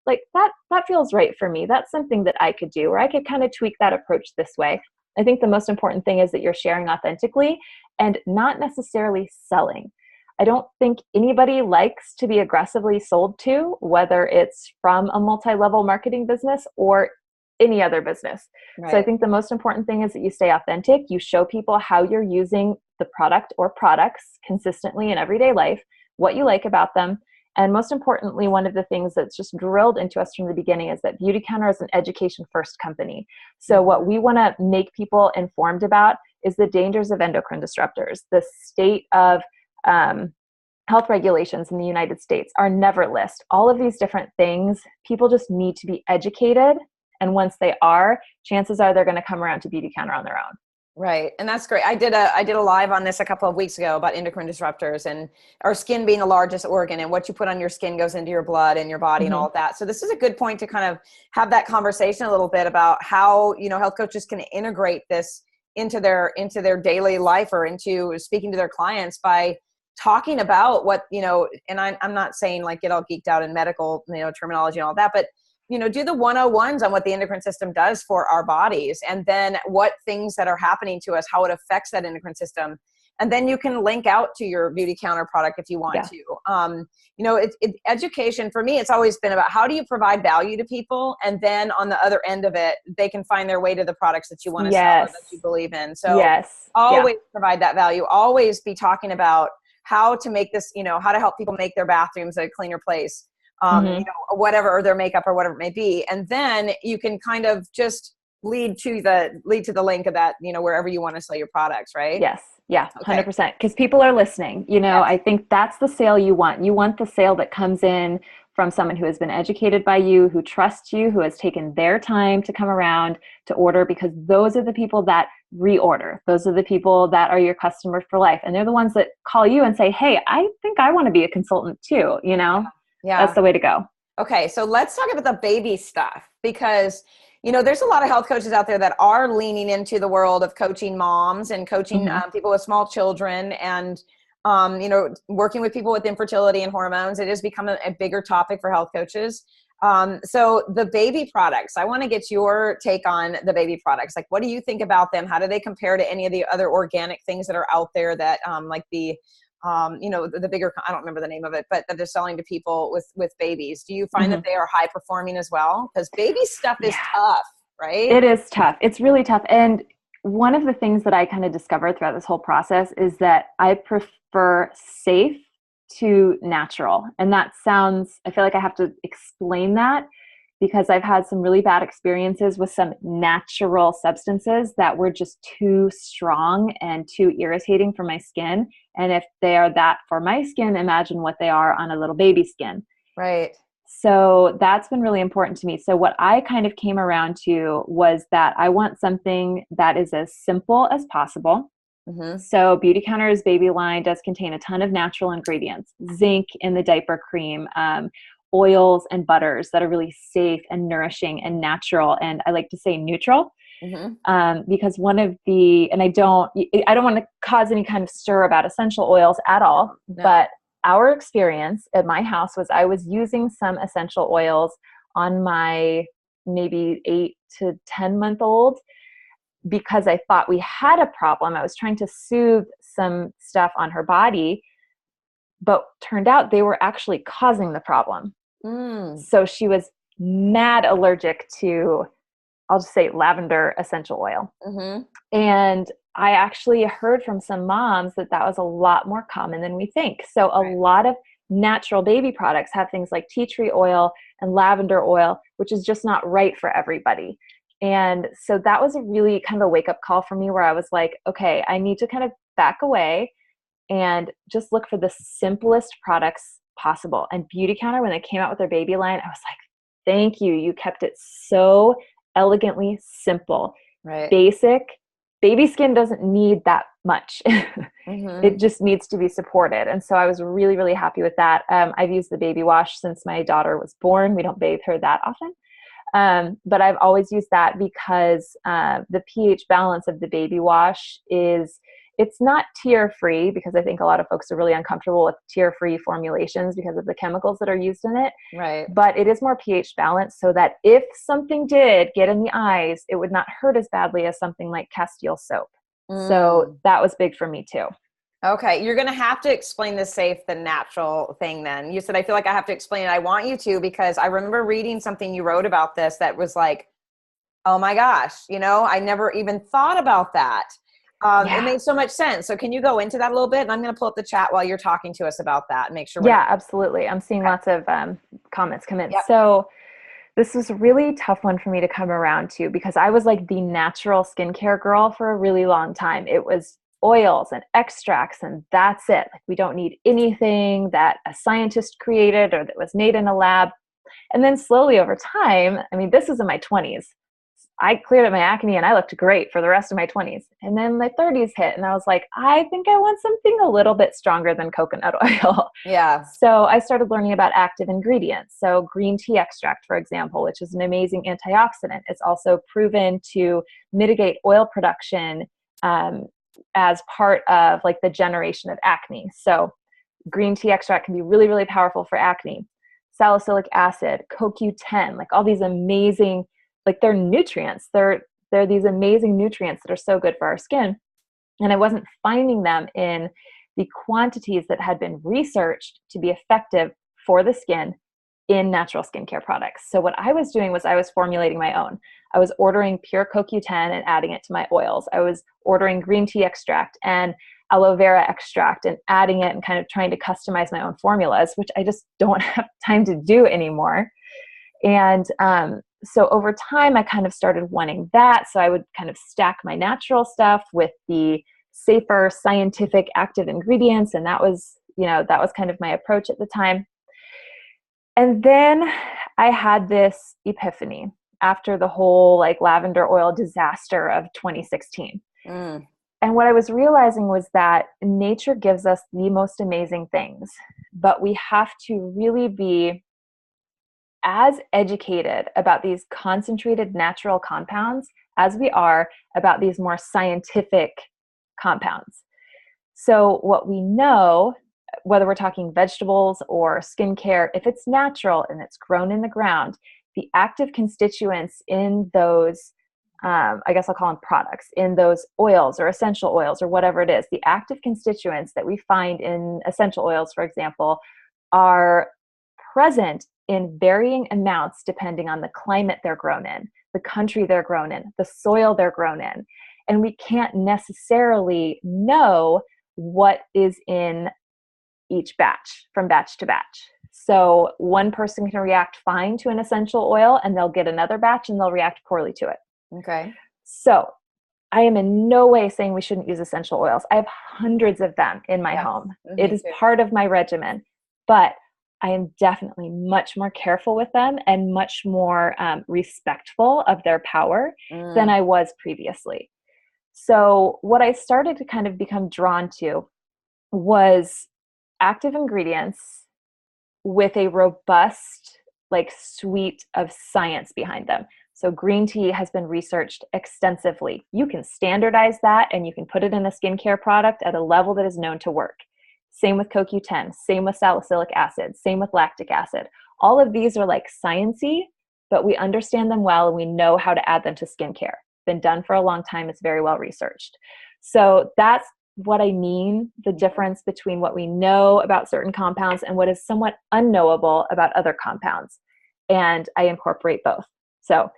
like that feels right for me. That's something that I could do, or I could kind of tweak that approach this way. I think the most important thing is that you're sharing authentically and not necessarily selling. I don't think anybody likes to be aggressively sold to, whether it's from a multi-level marketing business or any other business. Right. So I think the most important thing is that you stay authentic. You show people how you're using the product or products consistently in everyday life, what you like about them. And most importantly, one of the things that's just drilled into us from the beginning is that Beautycounter is an education first company. So what we want to make people informed about is the dangers of endocrine disruptors, the state of health regulations in the United States, our never list, all of these different things. People just need to be educated. And once they are, chances are they're going to come around to Beautycounter on their own. Right. And that's great. I did a live on this a couple of weeks ago about endocrine disruptors and our skin being the largest organ, and what you put on your skin goes into your blood and your body and all of that. So this is a good point to kind of have that conversation a little bit about how, health coaches can integrate this into their daily life or into speaking to their clients by talking about what, and I'm not saying like get all geeked out in medical, terminology and all that, but do the 101s on what the endocrine system does for our bodies, and then what things that are happening to us, how it affects that endocrine system. And then you can link out to your Beautycounter product if you want to. Education for me, it's always been about how do you provide value to people, and then on the other end of it, they can find their way to the products that you want to sell or that you believe in. So always provide that value. Always be talking about how to make this, how to help people make their bathrooms a cleaner place. Whatever, or their makeup or whatever it may be. And then you can kind of just lead to the link of that, wherever you want to sell your products, right? Yes. Yeah. 100%. Because people are listening, I think that's the sale you want. You want the sale that comes in from someone who has been educated by you, who trusts you, who has taken their time to come around to order, because those are the people that reorder. Those are the people that are your customer for life. And they're the ones that call you and say, hey, I think I want to be a consultant too, Yeah. That's the way to go. Okay. So let's talk about the baby stuff, because, there's a lot of health coaches out there that are leaning into the world of coaching moms and coaching people with small children and, working with people with infertility and hormones. It has become a bigger topic for health coaches. So the baby products, I want to get your take on the baby products. Like, what do you think about them? How do they compare to any of the other organic things that are out there that, like the bigger, I don't remember the name of it, but that they're selling to people with babies. Do you find that they are high performing as well? Because baby stuff is tough, right? It is tough. It's really tough. And one of the things that I kind of discovered throughout this whole process is that I prefer safe to natural. And that sounds, I feel like I have to explain that, because I've had some really bad experiences with some natural substances that were just too strong and too irritating for my skin. And if they are that for my skin, imagine what they are on a little baby skin. Right. So that's been really important to me. So what I kind of came around to was that I want something that is as simple as possible. So Beautycounter's baby line does contain a ton of natural ingredients, zinc in the diaper cream, oils and butters that are really safe and nourishing and natural. And I like to say neutral. Because one of the, and I don't want to cause any kind of stir about essential oils at all, but our experience at my house was I was using some essential oils on my maybe 8 to 10-month-old because I thought we had a problem. I was trying to soothe some stuff on her body, but turned out they were actually causing the problem. So she was mad allergic to, I'll just say, lavender essential oil. And I actually heard from some moms that that was a lot more common than we think. So a lot of natural baby products have things like tea tree oil and lavender oil, which is just not right for everybody. And so that was a really kind of a wake up call for me where I was like, okay, I need to kind of back away and just look for the simplest products possible. And Beautycounter, when they came out with their baby line, I was like, thank you. You kept it so elegantly simple, basic. Baby skin doesn't need that much. It just needs to be supported. And so I was really, really happy with that. I've used the baby wash since my daughter was born. We don't bathe her that often. But I've always used that because the pH balance of the baby wash it's not tear-free, because I think a lot of folks are really uncomfortable with tear-free formulations because of the chemicals that are used in it. But it is more pH balanced so that if something did get in the eyes, it would not hurt as badly as something like Castile soap. So that was big for me too. Okay. You're going to have to explain the safe, the natural thing then. You said, I feel like I have to explain it. I want you to, because I remember reading something you wrote about this that was like, oh my gosh, I never even thought about that. It made so much sense. So can you go into that a little bit? And I'm going to pull up the chat while you're talking to us about that and make sure. Absolutely. I'm seeing lots of comments come in. So this was a really tough one for me to come around to, because I was like the natural skincare girl for a really long time. It was oils and extracts, and that's it. Like, we don't need anything that a scientist created or that was made in a lab. And then slowly over time, I mean, this was in my 20s. I cleared up my acne and I looked great for the rest of my 20s. And then my 30s hit and I was like, I think I want something a little bit stronger than coconut oil. So I started learning about active ingredients. So green tea extract, for example, which is an amazing antioxidant. It's also proven to mitigate oil production as part of like the generation of acne. So green tea extract can be really, really powerful for acne. Salicylic acid, CoQ10, like all these amazing, like they're nutrients. They're these amazing nutrients that are so good for our skin. And I wasn't finding them in the quantities that had been researched to be effective for the skin in natural skincare products. So what I was doing was I was formulating my own. I was ordering pure CoQ10 and adding it to my oils. I was ordering green tea extract and aloe vera extract and adding it and kind of trying to customize my own formulas, which I just don't have time to do anymore. And so over time, I kind of started wanting that. So I would kind of stack my natural stuff with the safer, scientific, active ingredients. And that was kind of my approach at the time. And then I had this epiphany after the whole like lavender oil disaster of 2016. And what I was realizing was that nature gives us the most amazing things, but we have to really be as educated about these concentrated natural compounds as we are about these more scientific compounds. So what we know, whether we're talking vegetables or skincare, if it's natural and it's grown in the ground, the active constituents in those, I guess I'll call them products, in those oils or essential oils or whatever it is, the active constituents that we find in essential oils, for example, are present in varying amounts depending on the climate they're grown in, the country they're grown in, the soil they're grown in. And we can't necessarily know what is in each batch from batch to batch. So one person can react fine to an essential oil and they'll get another batch and they'll react poorly to it. Okay. So I am in no way saying we shouldn't use essential oils. I have hundreds of them in my home. It is part of my regimen, but I am definitely much more careful with them and much more respectful of their power than I was previously. So what I started to kind of become drawn to was active ingredients with a robust like suite of science behind them. So green tea has been researched extensively. You can standardize that and you can put it in a skincare product at a level that is known to work. Same with CoQ10, same with salicylic acid, same with lactic acid. All of these are like sciencey, but we understand them well and we know how to add them to skincare. Been done for a long time. It's very well researched. So that's what I mean, the difference between what we know about certain compounds and what is somewhat unknowable about other compounds. And I incorporate both. So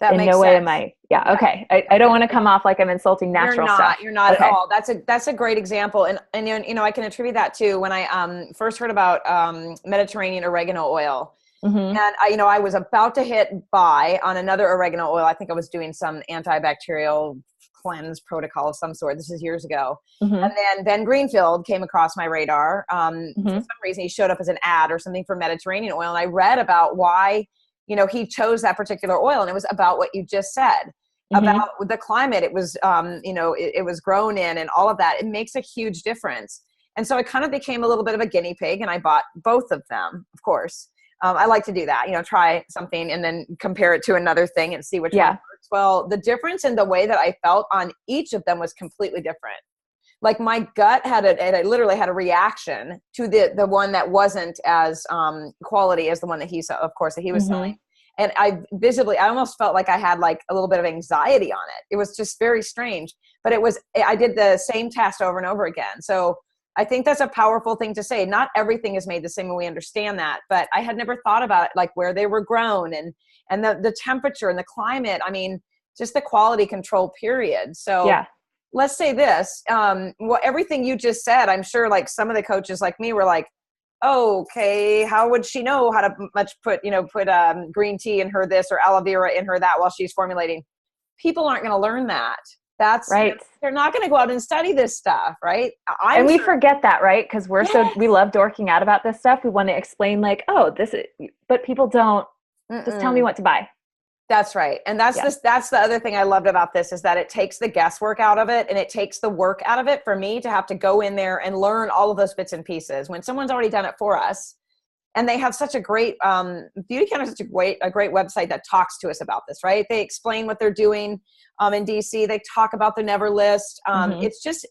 that in makes no way sense. am I, okay. I don't want to come off like I'm insulting natural stuff. You're not okay. at all. That's a great example. And I can attribute that to when I first heard about Mediterranean oregano oil. Mm-hmm. And I was about to hit buy on another oregano oil. I think I was doing some antibacterial cleanse protocol of some sort. This is years ago. Mm-hmm. And then Ben Greenfield came across my radar. Mm-hmm. For some reason, he showed up as an ad or something for Mediterranean oil. And I read about why, he chose that particular oil. And it was about what you just said. Mm-hmm. About the climate it was, it was grown in and all of that. It makes a huge difference. And so I kind of became a little bit of a guinea pig and I bought both of them, of course. I like to do that, try something and then compare it to another thing and see which one works. Well, the difference in the way that I felt on each of them was completely different. Like my gut I literally had a reaction to the one that wasn't as quality as the one that he saw, of course, that he was selling. And I almost felt like I had like a little bit of anxiety on it. It was just very strange, but I did the same test over and over again. So I think that's a powerful thing to say. Not everything is made the same, and we understand that, but I had never thought about it, like where they were grown and the temperature and the climate. I mean, just the quality control period. So let's say this, everything you just said, I'm sure like some of the coaches like me were like, oh, okay, how would she know how to put green tea in her this or aloe vera in her that while she's formulating? People aren't going to learn that. That's right. They're not going to go out and study this stuff, right? And we forget that, right? Because we love dorking out about this stuff. We want to explain like, but people don't. Just tell me what to buy. That's right. And that's the other thing I loved about this is that it takes the guesswork out of it and it takes the work out of it for me to have to go in there and learn all of those bits and pieces when someone's already done it for us. And they have such a great, Beautycounter is such a great website that talks to us about this, right? They explain what they're doing in DC. They talk about the Never list. It's just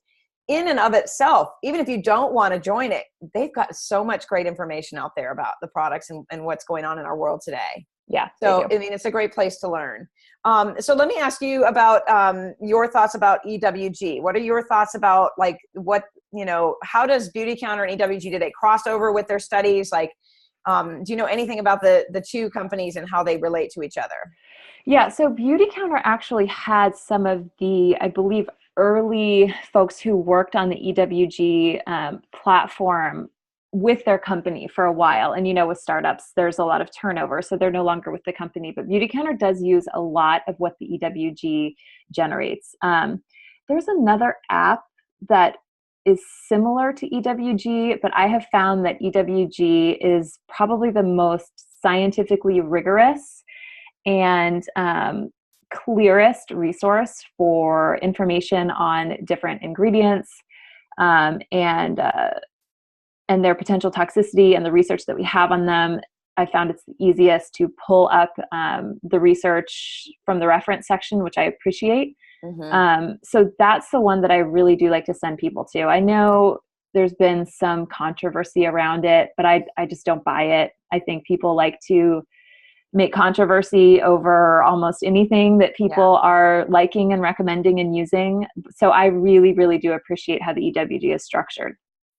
in and of itself, even if you don't want to join it, they've got so much great information out there about the products and what's going on in our world today. Yeah. So, I mean, it's a great place to learn. So let me ask you about your thoughts about EWG. What are your thoughts about like how does Beautycounter and EWG, do they cross over with their studies? Like, do you know anything about the two companies and how they relate to each other? Yeah. So Beautycounter actually had some of the, I believe, early folks who worked on the EWG platform with their company for a while. And, with startups, there's a lot of turnover, so they're no longer with the company. But Beautycounter does use a lot of what the EWG generates. There's another app that is similar to EWG, but I have found that EWG is probably the most scientifically rigorous and clearest resource for information on different ingredients and their potential toxicity and the research that we have on them. I found it's the easiest to pull up the research from the reference section, which I appreciate. So that's the one that I really do like to send people to. I know there's been some controversy around it, but I just don't buy it. I think people like to make controversy over almost anything that people are liking and recommending and using. So I really, really do appreciate how the EWG is structured.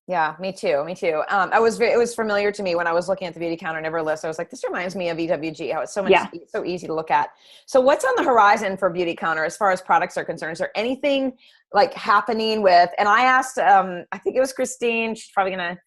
Yeah, me too. It was familiar to me when I was looking at the Beautycounter Never list. I was like, this reminds me of EWG, how it's so easy to look at. So what's on the horizon for Beautycounter as far as products are concerned? Is there anything like happening with, and I asked, I think it was Christine, she's probably going to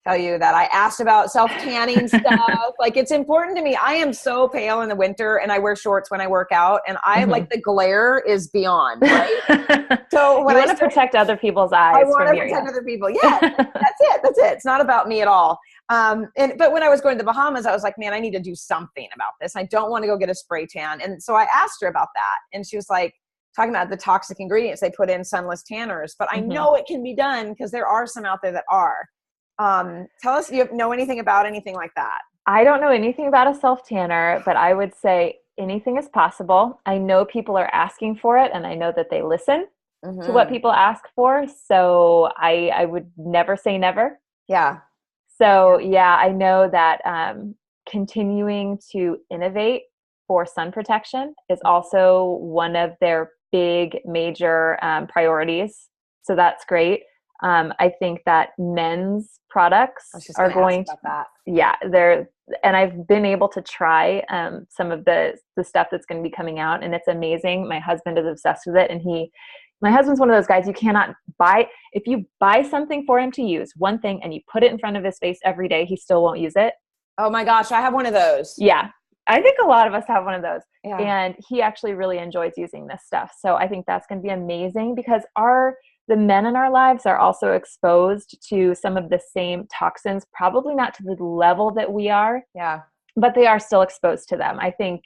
tell you that I asked about self-tanning stuff. Like, it's important to me. I am so pale in the winter and I wear shorts when I work out, and I like the glare is beyond, right? So when I want to protect other people's eyes. I want to protect other people. Yeah, that's it. It's not about me at all. But when I was going to the Bahamas, I was like, man, I need to do something about this. I don't want to go get a spray tan. And so I asked her about that. And she was like, talking about the toxic ingredients they put in sunless tanners. But I know it can be done because there are some out there that are. Tell us, you know anything about anything like that? I don't know anything about a self tanner, but I would say anything is possible. I know people are asking for it, and I know that they listen to what people ask for. So I would never say never. Yeah. So yeah, I know that continuing to innovate for sun protection is also one of their big major priorities. So that's great. I think that men's products are going to, yeah, and I've been able to try some of the stuff that's going to be coming out, and it's amazing. My husband is obsessed with it, and my husband's one of those guys you cannot buy. If you buy something for him to use, one thing, and you put it in front of his face every day, he still won't use it. Oh my gosh, I have one of those. Yeah. I think a lot of us have one of those. Yeah. And he actually really enjoys using this stuff. So I think that's going to be amazing, because the men in our lives are also exposed to some of the same toxins, probably not to the level that we are. Yeah. But they are still exposed to them. I think,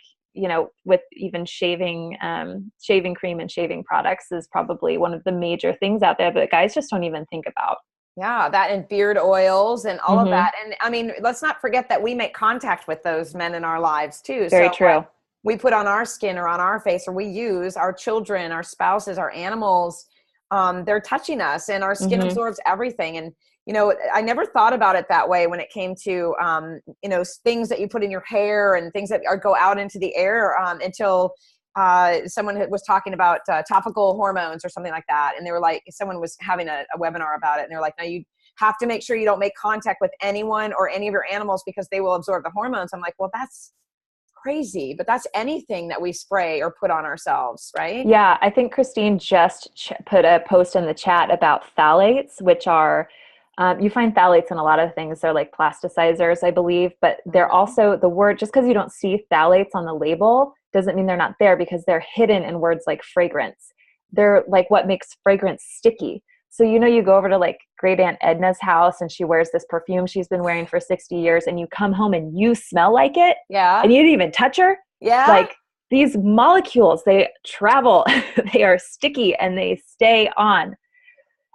with even shaving cream and shaving products is probably one of the major things out there that guys just don't even think about. Yeah, that and beard oils and all of that. And I mean, let's not forget that we make contact with those men in our lives too. Very true. We put on our skin or on our face, or we use our children, our spouses, our animals, they're touching us, and our skin absorbs everything. And, I never thought about it that way when it came to, things that you put in your hair and things that go out into the air until someone was talking about topical hormones or something like that. And they were like, someone was having a webinar about it, and they're like, now you have to make sure you don't make contact with anyone or any of your animals because they will absorb the hormones. I'm like, well, that's crazy, but that's anything that we spray or put on ourselves, right? Yeah. I think Christine just put a post in the chat about phthalates, which are, you find phthalates in a lot of things. They're like plasticizers, I believe, but they're also the word, just because you don't see phthalates on the label doesn't mean they're not there, because they're hidden in words like fragrance. They're like what makes fragrance sticky. So, you go over to like great Aunt Edna's house and she wears this perfume she's been wearing for 60 years, and you come home and you smell like it. Yeah. And you didn't even touch her. Yeah. Like these molecules, they travel, they are sticky and they stay on.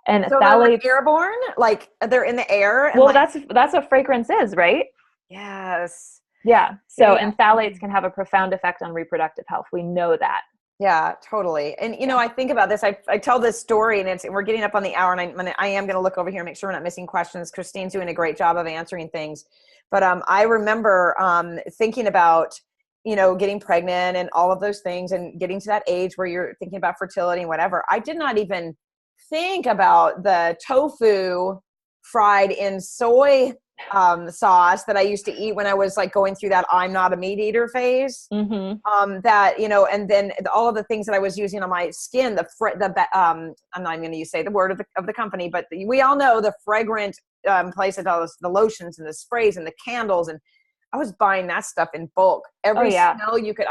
And so phthalates, they're airborne, like they're in the air. And well, that's what fragrance is, right? Yes. Yeah. So, and phthalates can have a profound effect on reproductive health. We know that. Yeah, totally. And, I think about this, I tell this story, and we're getting up on the hour, and I am going to look over here and make sure we're not missing questions. Christine's doing a great job of answering things. But I remember thinking about, getting pregnant and all of those things, and getting to that age where you're thinking about fertility and whatever. I did not even think about the tofu fried in soy sauce that I used to eat when I was like going through that I'm not a meat eater phase. That, and then all of the things that I was using on my skin, I'm not even going to say the word of the company, but we all know the fragrant place that does the lotions and the sprays and the candles. And I was buying that stuff in bulk. Every smell you could,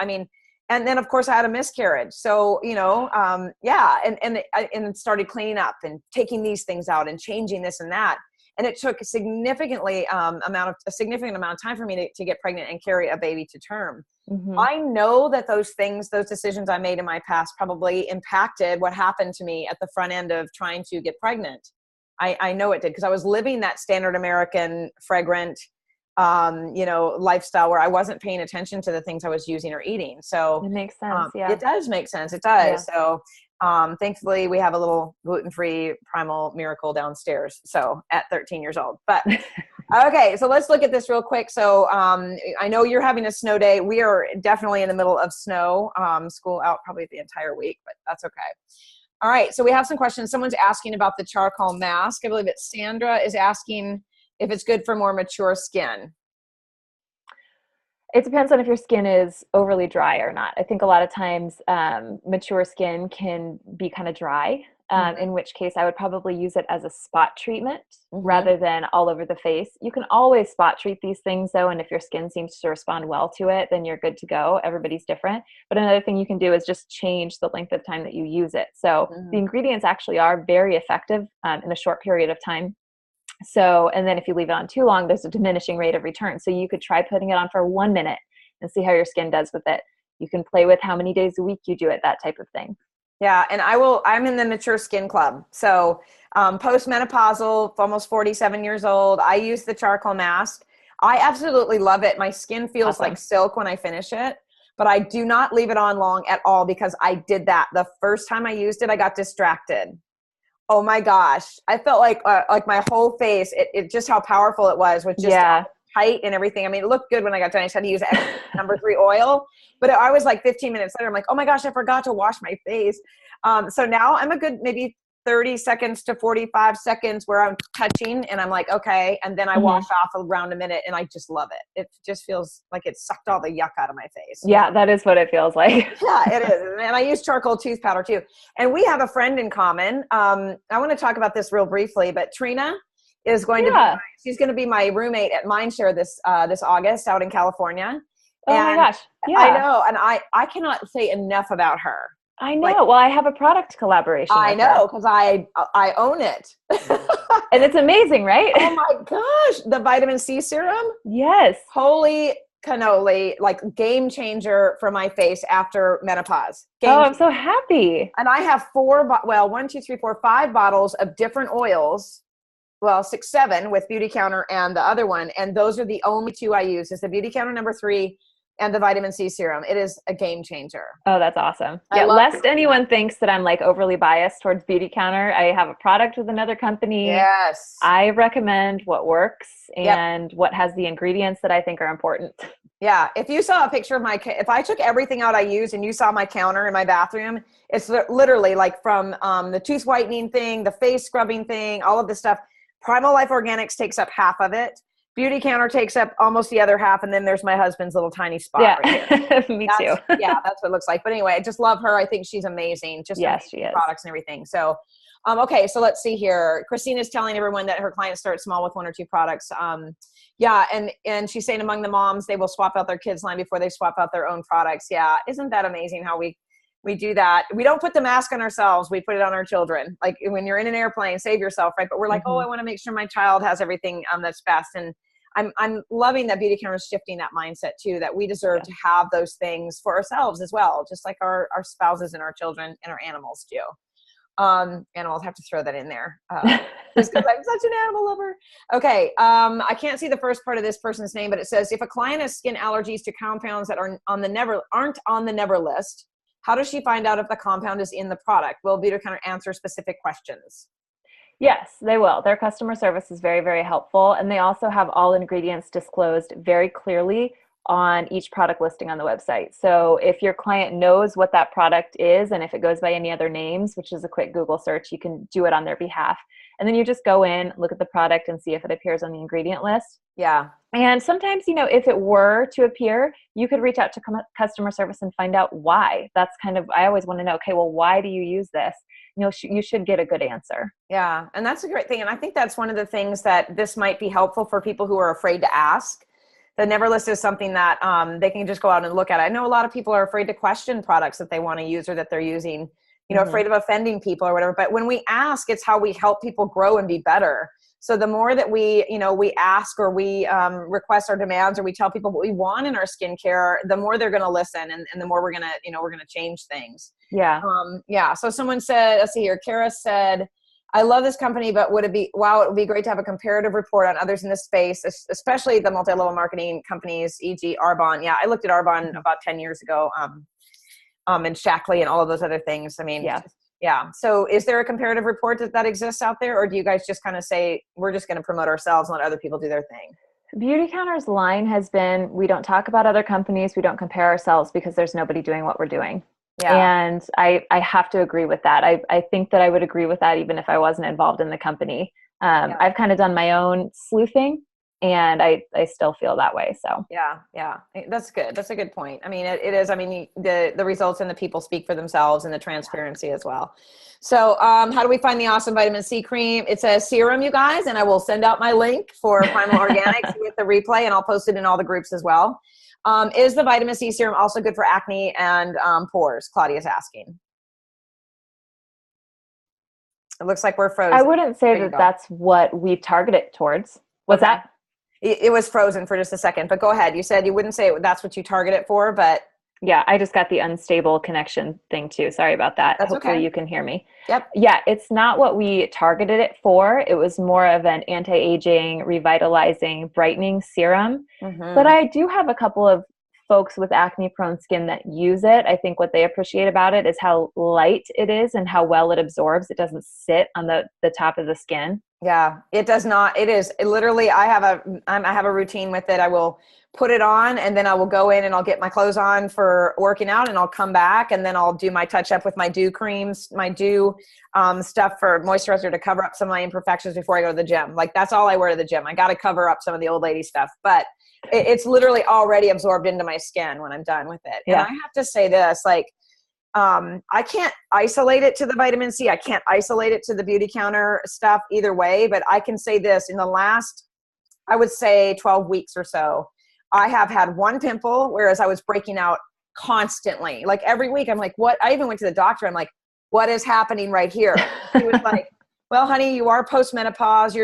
and then of course I had a miscarriage. So, and started cleaning up and taking these things out and changing this and that. And it took a significant amount of time for me to get pregnant and carry a baby to term. I know that those decisions I made in my past probably impacted what happened to me at the front end of trying to get pregnant. I know it did, because I was living that standard American fragrant, lifestyle where I wasn't paying attention to the things I was using or eating. So it makes sense. Yeah, it does make sense. It does. Yeah. So thankfully we have a little gluten-free primal miracle downstairs. So at 13 years old, but okay. So let's look at this real quick. So I know you're having a snow day. We are definitely in the middle of snow, school out probably the entire week, but that's okay. All right. So we have some questions. Someone's asking about the charcoal mask. I believe it's Sandra is asking if it's good for more mature skin. It depends on if your skin is overly dry or not. I think a lot of times mature skin can be kind of dry, in which case I would probably use it as a spot treatment rather than all over the face. You can always spot treat these things though, and if your skin seems to respond well to it, then you're good to go. Everybody's different. But another thing you can do is just change the length of time that you use it. So the ingredients actually are very effective in a short period of time. So, and then if you leave it on too long, there's a diminishing rate of return. So you could try putting it on for 1 minute and see how your skin does with it. You can play with how many days a week you do it, that type of thing. Yeah. And I'm in the mature skin club. So postmenopausal, almost 47 years old. I use the charcoal mask. I absolutely love it. My skin feels like silk when I finish it. but I do not leave it on long at all because I did that. The first time I used it, I got distracted. Oh my gosh. I felt like my whole face, it just how powerful it was just tight and everything. I mean, it looked good when I got done. I just had to use number 3 oil, but I was like 15 minutes later, I'm like, oh my gosh, I forgot to wash my face. So now I'm a good maybe 30 seconds to 45 seconds where I'm touching and I'm like, okay. And then I wash off around a minute and I just love it. It just feels like it sucked all the yuck out of my face. Yeah, that is what it feels like. Yeah, it is. And I use charcoal tooth powder too. And we have a friend in common. I want to talk about this real briefly, but Trina is going to she's going to be my roommate at Mindshare this August out in California. Oh my gosh. Yeah. I know. And I cannot say enough about her. I know. Well, I have a product collaboration. I know because I own it. And it's amazing, right? Oh my gosh. The vitamin C serum? Yes. Holy cannoli, like game changer for my face after menopause. I'm so happy. And I have 5 bottles of different oils. Well, 6, 7 with Beautycounter and the other one. And those are the only 2 I use. It's the Beautycounter number 3 and the vitamin C serum. It is a game changer. Oh, that's awesome. Yeah, lest anyone thinks that I'm like overly biased towards Beautycounter, I have a product with another company. Yes. I recommend what works and what has the ingredients that I think are important. Yeah. If you saw a picture of if I took everything out I use and you saw my counter in my bathroom, it's literally like from the tooth whitening thing, the face scrubbing thing, all of this stuff. Primal Life Organics takes up half of it. Beautycounter takes up almost the other half, and then there's my husband's little tiny spot right here. Me too. Yeah, that's what it looks like. But anyway, I just love her. I think she's amazing. Just she is. Products and everything. So, okay, so let's see here. Christina's telling everyone that her clients start small with 1 or 2 products. And she's saying among the moms, they will swap out their kids' line before they swap out their own products. Yeah, isn't that amazing how we do that? We don't put the mask on ourselves. We put it on our children. Like when you're in an airplane, save yourself, right? But we're like, I want to make sure my child has everything that's best. And I'm loving that Beautycounter is shifting that mindset too, that we deserve to have those things for ourselves as well, just like our spouses and our children and our animals do. Animals, have to throw that in there just because I'm such an animal lover. Okay. I can't see the first part of this person's name, but it says, if a client has skin allergies to compounds that aren't on the never list, how does she find out if the compound is in the product? Will Beautycounter answer specific questions? Yes, they will. Their customer service is very, very helpful. And they also have all ingredients disclosed very clearly on each product listing on the website. So if your client knows what that product is, and if it goes by any other names, which is a quick Google search, you can do it on their behalf. And then you just go in, look at the product and see if it appears on the ingredient list. Yeah. And sometimes, if it were to appear, you could reach out to customer service and find out why. That's I always want to know, okay, well, why do you use this? You should get a good answer. Yeah. And that's a great thing. And I think that's one of the things that this might be helpful for people who are afraid to ask. The never list is something that they can just go out and look at. I know a lot of people are afraid to question products that they want to use or that they're using, afraid of offending people or whatever. But when we ask, it's how we help people grow and be better. So the more that we ask or we request our demands or we tell people what we want in our skincare, the more they're going to listen and the more we're going to change things. Yeah. So someone said, let's see here, Kara said, I love this company, but it would be great to have a comparative report on others in this space, especially the multi-level marketing companies, e.g. Arbonne. Yeah, I looked at Arbonne about 10 years ago, and Shackley and all of those other things. I mean, yeah. So is there a comparative report that exists out there, or do you guys just kind of say, we're just going to promote ourselves and let other people do their thing? Beautycounter's line has been, we don't talk about other companies, we don't compare ourselves because there's nobody doing what we're doing. Yeah. And I have to agree with that. I think that I would agree with that even if I wasn't involved in the company. I've kind of done my own sleuthing and I still feel that way. So yeah, that's good. That's a good point. I mean, it is. I mean, the results and the people speak for themselves and the transparency as well. So how do we find the awesome vitamin C cream? It's a serum, you guys, and I will send out my link for Primal Organics with the replay, and I'll post it in all the groups as well. Is the vitamin C serum also good for acne and pores? Claudia's asking. It looks like we're frozen. I wouldn't say that that's what we target it towards. What's that? It was frozen for just a second, but go ahead. You said you wouldn't say that's what you target it for, but. Yeah, I just got the unstable connection thing too. Sorry about that. That's Hopefully okay. You can hear me. Yep. Yeah, it's not what we targeted it for. It was more of an anti-aging, revitalizing, brightening serum. Mm-hmm. But I do have a couple of folks with acne prone skin that use it, I think what they appreciate about it is how light it is and how well it absorbs. It doesn't sit on the top of the skin. Yeah, it does not. It is literally, I have a routine with it. I will put it on and then I will go in and I'll get my clothes on for working out and I'll come back and then I'll do my touch up with my dew creams, my dew stuff for moisturizer to cover up some of my imperfections before I go to the gym. Like that's all I wear to the gym. I got to cover up some of the old lady stuff, but it's literally already absorbed into my skin when I'm done with it. Yeah. And I have to say this, like, I can't isolate it to the vitamin C. I can't isolate it to the Beautycounter stuff either way, but I can say this: in the last, I would say 12 weeks or so, I have had one pimple, whereas I was breaking out constantly. Like every week, I'm like, what? I even went to the doctor. I'm like, what is happening right here? He was like, well, honey, you are postmenopause.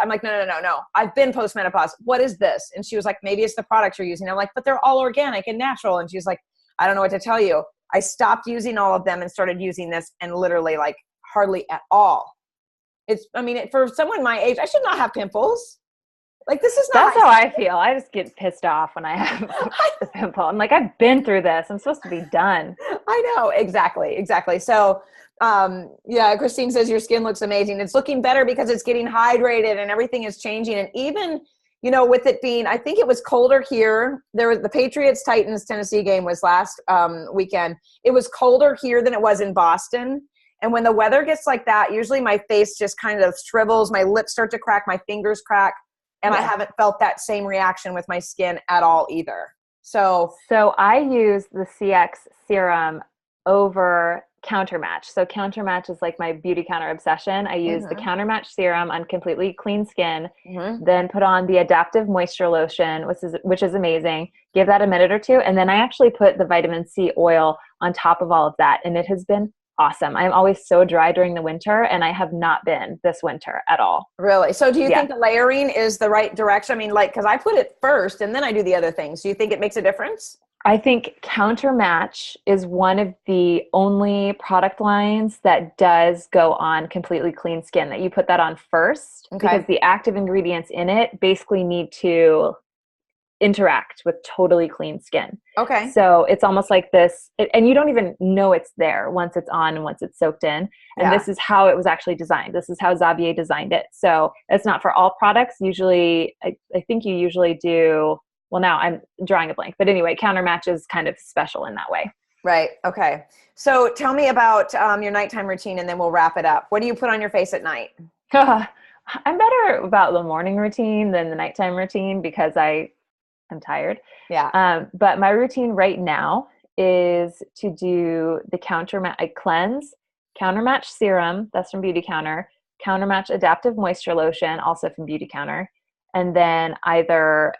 I'm like, no. I've been postmenopause. What is this? And she was like, maybe it's the products you're using. I'm like, but they're all organic and natural. And she's like, I don't know what to tell you. I stopped using all of them and started using this, and literally like hardly at all. For someone my age, I should not have pimples. Like this is not. That's how I feel. I just get pissed off when I have the pimple. I'm like, I've been through this. I'm supposed to be done. I know. Exactly. So, Christine says your skin looks amazing. It's looking better because it's getting hydrated and everything is changing. And even, with it being, I think it was colder here. There was the Patriots Titans Tennessee game was last weekend. It was colder here than it was in Boston. And when the weather gets like that, usually my face just kind of shrivels, my lips start to crack, my fingers crack. And I haven't felt that same reaction with my skin at all either. So I use the CX serum over Countermatch. So Countermatch is like my Beautycounter obsession. I use the Countermatch serum on completely clean skin, then put on the adaptive moisture lotion, which is amazing. Give that a minute or two. And then I actually put the vitamin C oil on top of all of that. And it has been awesome. I'm always so dry during the winter, and I have not been this winter at all. Really? So do you think the layering is the right direction? I mean, because I put it first and then I do the other things. Do you think it makes a difference? I think Countermatch is one of the only product lines that does go on completely clean skin, that you put that on first, because the active ingredients in it basically need to interact with totally clean skin. Okay. So it's almost like this, and you don't even know it's there once it's on and once it's soaked in. And this is how it was actually designed. This is how Xavier designed it. So it's not for all products. Usually, I think you usually do, well, now I'm drawing a blank, but anyway, Countermatch is kind of special in that way. Right. Okay. So tell me about your nighttime routine, and then we'll wrap it up. What do you put on your face at night? I'm better about the morning routine than the nighttime routine because I'm tired. Yeah. But my routine right now is to do the Countermatch. I cleanse, Countermatch serum, that's from Beautycounter, Countermatch adaptive moisture lotion, also from Beautycounter, and then either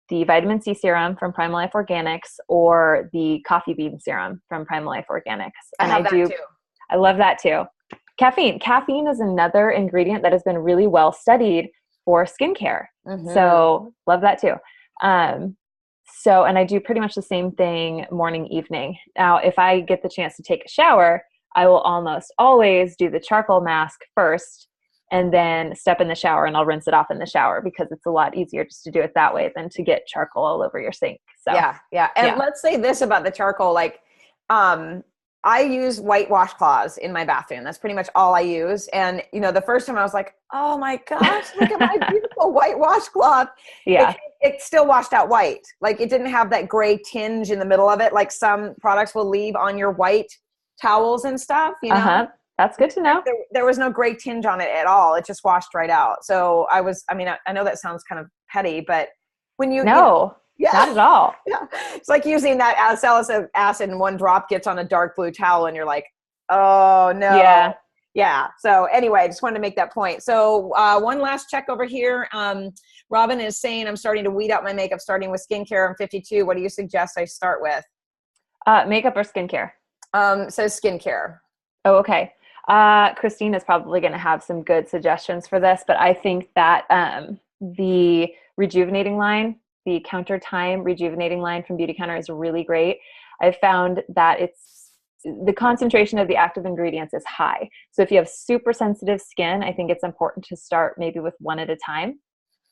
the vitamin C serum from Primal Life Organics or the coffee bean serum from Primal Life Organics. And I love that too. Caffeine is another ingredient that has been really well studied for skincare. So love that too. And I do pretty much the same thing morning, evening. Now, if I get the chance to take a shower, I will almost always do the charcoal mask first and then step in the shower, and I'll rinse it off in the shower because it's a lot easier just to do it that way than to get charcoal all over your sink. So yeah. And let's say this about the charcoal, like, I use white washcloths in my bathroom. That's pretty much all I use. And, the first time I was like, oh my gosh, look at my beautiful white washcloth. Yeah. It still washed out white. Like it didn't have that gray tinge in the middle of it. Like some products will leave on your white towels and stuff, That's good to know. There was no gray tinge on it at all. It just washed right out. So I know that sounds kind of petty, but when not at all. Yeah. It's like using that salicylic acid and one drop gets on a dark blue towel and you're like, oh no. Yeah. Yeah. So anyway, I just wanted to make that point. So one last check over here. Robin is saying, I'm starting to weed out my makeup starting with skincare. I'm 52. What do you suggest I start with? Makeup or skincare? Says skincare. Oh, okay. Christine is probably going to have some good suggestions for this, but I think that the rejuvenating line, the Counter Time rejuvenating line from Beautycounter is really great. I've found that the concentration of the active ingredients is high. So if you have super sensitive skin, I think it's important to start maybe with one at a time.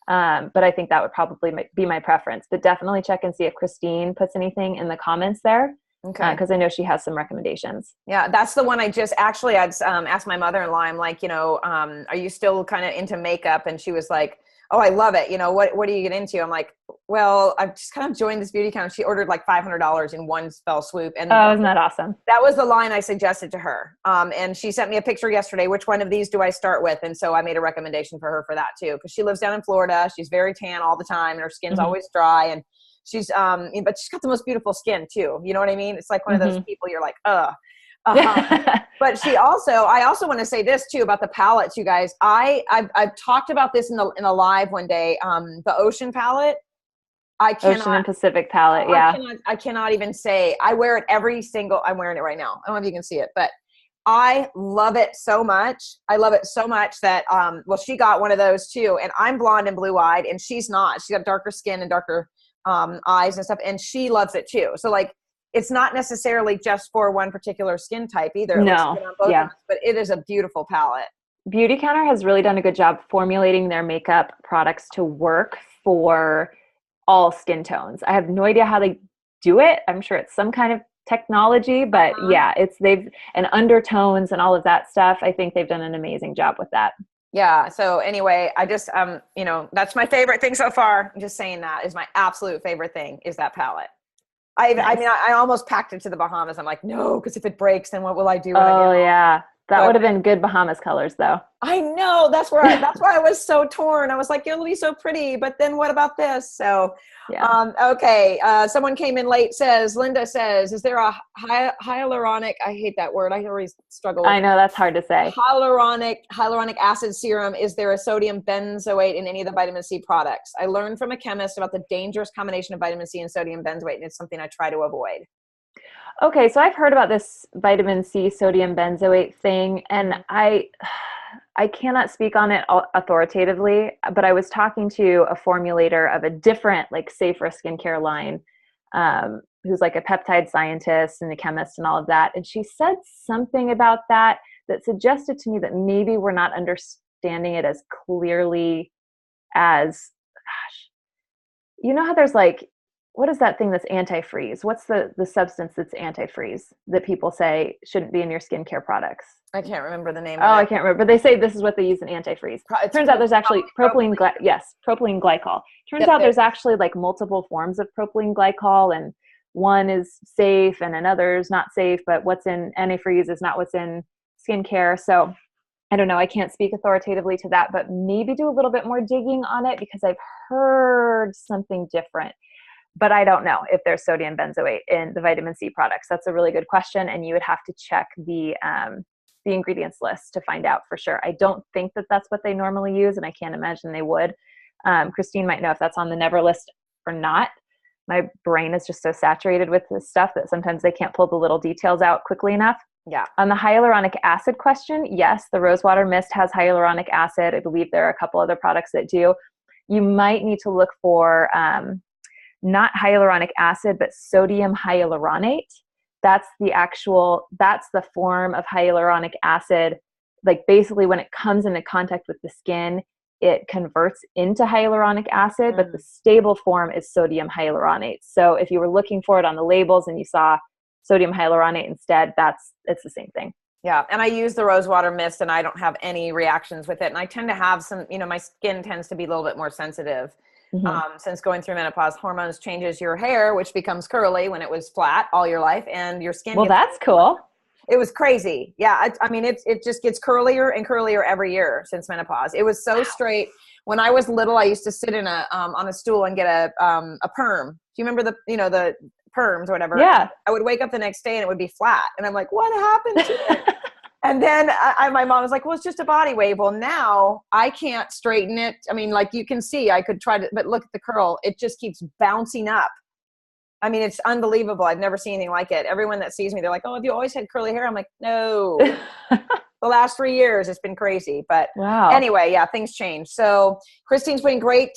But I think that would probably be my preference, but definitely check and see if Christine puts anything in the comments there. Okay. Cause I know she has some recommendations. Yeah. That's the one I'd asked my mother-in-law, I'm like, are you still kind of into makeup? And she was like, oh, I love it. What do you get into? I'm like, well, I've just kind of joined this Beautycounter. She ordered like $500 in one fell swoop. And isn't that awesome? That was the line I suggested to her. And she sent me a picture yesterday. Which one of these do I start with? And so I made a recommendation for her for that too. Cause she lives down in Florida. She's very tan all the time and her skin's always dry. And she's, but she's got the most beautiful skin too. You know what I mean? It's like one of those people you're like, but I also want to say this too about the palettes, you guys. I've talked about this in a live one day. The Ocean palette. Ocean and Pacific palette. Yeah. I cannot even say. I wear it I'm wearing it right now. I don't know if you can see it, but I love it so much. I love it so much that, she got one of those too. And I'm blonde and blue eyed and she's not. She's got darker skin and darker eyes and stuff. And she loves it too. So like, it's not necessarily just for one particular skin type either. It looks good on both of us, but it is a beautiful palette. Beautycounter has really done a good job formulating their makeup products to work for all skin tones. I have no idea how they do it. I'm sure it's some kind of technology, but and undertones and all of that stuff. I think they've done an amazing job with that. Yeah. So anyway, I just, that's my favorite thing so far. I'm just saying that is my absolute favorite thing is that palette. I almost packed it to the Bahamas. I'm like, no, because if it breaks, then what will I do? That would have been good Bahamas colors though. I know. That's why I was so torn. I was like, it'll be so pretty, but then what about this? So, okay. Someone came in late, Linda says, is there a hyaluronic, I hate that word. I always struggle with I know that's hard to say. Hyaluronic acid serum. Is there a sodium benzoate in any of the vitamin C products? I learned from a chemist about the dangerous combination of vitamin C and sodium benzoate, and it's something I try to avoid. Okay, so I've heard about this vitamin C sodium benzoate thing, and I cannot speak on it authoritatively, but I was talking to a formulator of a different, like, safer skincare line, who's like a peptide scientist and a chemist and all of that, and she said something about that suggested to me that maybe we're not understanding it as clearly as, you know how there's like, what is that thing that's antifreeze? What's the substance that's antifreeze that people say shouldn't be in your skincare products? I can't remember the name of it. I can't remember. But they say this is what they use in antifreeze. It turns out there's actually propylene glycol. Turns out there's actually like multiple forms of propylene glycol, and one is safe and another is not safe, but what's in antifreeze is not what's in skincare. So I don't know. I can't speak authoritatively to that, but maybe do a little bit more digging on it because I've heard something different. But I don't know if there's sodium benzoate in the vitamin C products. That's a really good question, and you would have to check the ingredients list to find out for sure. I don't think that that's what they normally use, and I can't imagine they would. Christine might know if that's on the never list or not. My brain is just so saturated with this stuff that sometimes they can't pull the little details out quickly enough. Yeah. On the hyaluronic acid question, yes, the Rosewater Mist has hyaluronic acid. I believe there are a couple other products that do. You might need to look for not hyaluronic acid, but sodium hyaluronate. That's the form of hyaluronic acid. Like basically when it comes into contact with the skin, it converts into hyaluronic acid, but the stable form is sodium hyaluronate. So if you were looking for it on the labels and you saw sodium hyaluronate instead, it's the same thing. Yeah. And I use the Rosewater Mist and I don't have any reactions with it. And I tend to have some, my skin tends to be a little bit more sensitive. Since going through menopause, hormones changes your hair, which becomes curly when it was flat all your life, and your skin. Well, that's cool. It was crazy. Yeah. It just gets curlier and curlier every year since menopause. It was so straight. When I was little, I used to sit in on a stool and get a perm. Do you remember the perms or whatever? Yeah. I would wake up the next day and it would be flat. And I'm like, what happened to it? And then my mom was like, well, it's just a body wave. Well, now I can't straighten it. I mean, like you can see, I could try to, but look at the curl. It just keeps bouncing up. I mean, it's unbelievable. I've never seen anything like it. Everyone that sees me, they're like, oh, have you always had curly hair? I'm like, no. The last 3 years, it's been crazy. But wow. Anyway, yeah, things change. So Christine's putting great